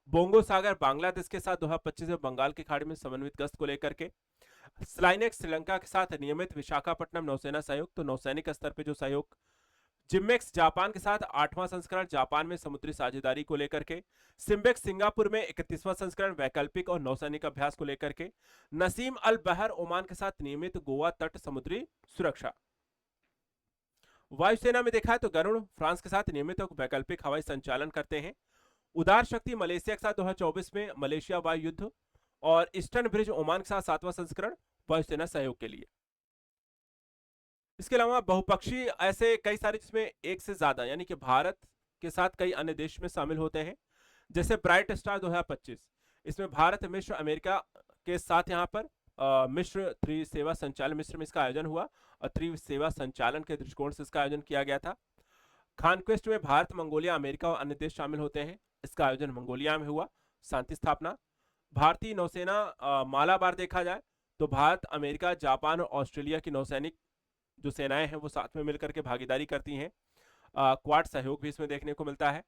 बोंगो सागर बांग्लादेश के साथ 2025 में बंगाल की खाड़ी में समन्वित गश्त को लेकर के। स्लाइनेक्स श्रीलंका के साथ नियमित विशाखापट्टनम नौसेना सहयोग, तो नौसैनिक स्तर पे जो सहयोग। जिम्मेक्स जापान के साथ 8वां संस्करण जापान में समुद्री साझेदारी को लेकर के। सिम्बेक्स सिंगापुर में 31वां संस्करण वैकल्पिक और नौसैनिक अभ्यास को लेकर के। नसीम अल बहर ओमान के साथ नियमित गोवा तट समुद्री सुरक्षा। वायुसेना में देखा है तो गरुड़ फ्रांस के साथ नियमित और वैकल्पिक हवाई संचालन करते हैं। उदार शक्ति मलेशिया के साथ 2024 में मलेशिया वायु युद्ध और ईस्टर्न ब्रिज ओमान के साथ 7वां संस्करण वायुसेना सहयोग के लिए। इसके अलावा बहुपक्षीय ऐसे कई सारे जिसमें एक से ज्यादा यानी कि भारत के साथ कई अन्य देश में शामिल होते हैं, जैसे ब्राइट स्टार 2025, इसमें भारत मिस्र अमेरिका के साथ यहाँ पर मिस्र त्रिसेवा संचालन मिस्र में इसका आयोजन हुआ और त्रिसेवा संचालन के दृष्टिकोण से इसका आयोजन किया गया था। खानक्वेस्ट में भारत मंगोलिया अमेरिका और अन्य देश शामिल होते हैं, इसका आयोजन मंगोलिया में हुआ। शांति स्थापना भारतीय नौसेना मालाबार देखा जाए तो भारत अमेरिका जापान और ऑस्ट्रेलिया की नौसैनिक जो सेनाएं हैं वो साथ में मिलकर के भागीदारी करती हैं। क्वाड सहयोग भी इसमें देखने को मिलता है।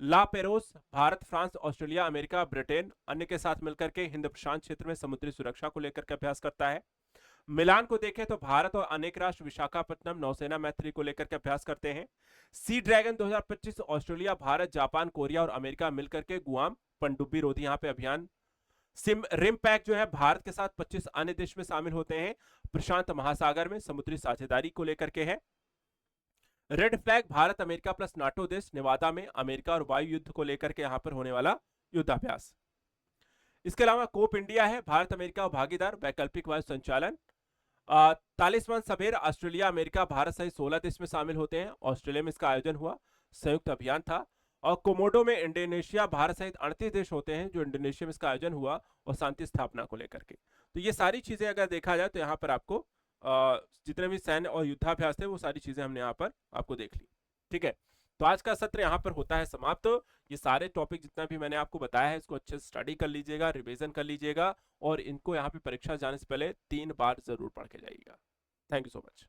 La Perouse Bharat France Australia America Britain अन्य के साथ मिलकर के हिंद प्रशांत क्षेत्र में समुद्री सुरक्षा को लेकर के अभ्यास करता है। मिलान को देखें तो भारत और अनेक राष्ट्र विशाखापट्टनम नौसेना मैत्री को लेकर के अभ्यास करते हैं। Sea dragon 2025 Australia Bharat Japan Korea और अमेरिका मिलकर के गुआम पनडुब्बी रोधी यहाँ पे अभियान। रिम पैक जो है भारत के साथ 25 अन्य देश में शामिल होते हैं, प्रशांत महासागर में समुद्री साझेदारी को लेकर के है। Red flag Bharat America plus NATO देश नेवादा में अमेरिका और वायु युद्ध को लेकर के यहां पर होने वाला युद्धाभ्यास। इसके अलावा कोप इंडिया है भारत अमेरिका और भागीदार वैकल्पिक वायु संचालन। तालिस्मान सवेर ऑस्ट्रेलिया अमेरिका भारत सहित 16 देश में शामिल होते हैं, ऑस्ट्रेलिया में इसका आयोजन हुआ, संयुक्त अभियान था। और कोमोडो में इंडोनेशिया भारत सहित 38 देश होते हैं जो इंडोनेशिया में इसका आयोजन हुआ और शांति स्थापना को लेकर के। तो ये सारी चीजें अगर देखा जाए तो यहाँ पर आपको जितने भी सैन्य और युद्धाभ्यास थे वो सारी चीजें हमने यहाँ पर आपको देख ली। ठीक है, तो आज का सत्र यहाँ पर होता है समाप्त। ये सारे टॉपिक जितना भी मैंने आपको बताया है इसको अच्छे से स्टडी कर लीजिएगा, रिवीजन कर लीजिएगा और इनको यहाँ पे परीक्षा जाने से पहले 3 बार जरूर पढ़ के जाइएगा। Thank you so much.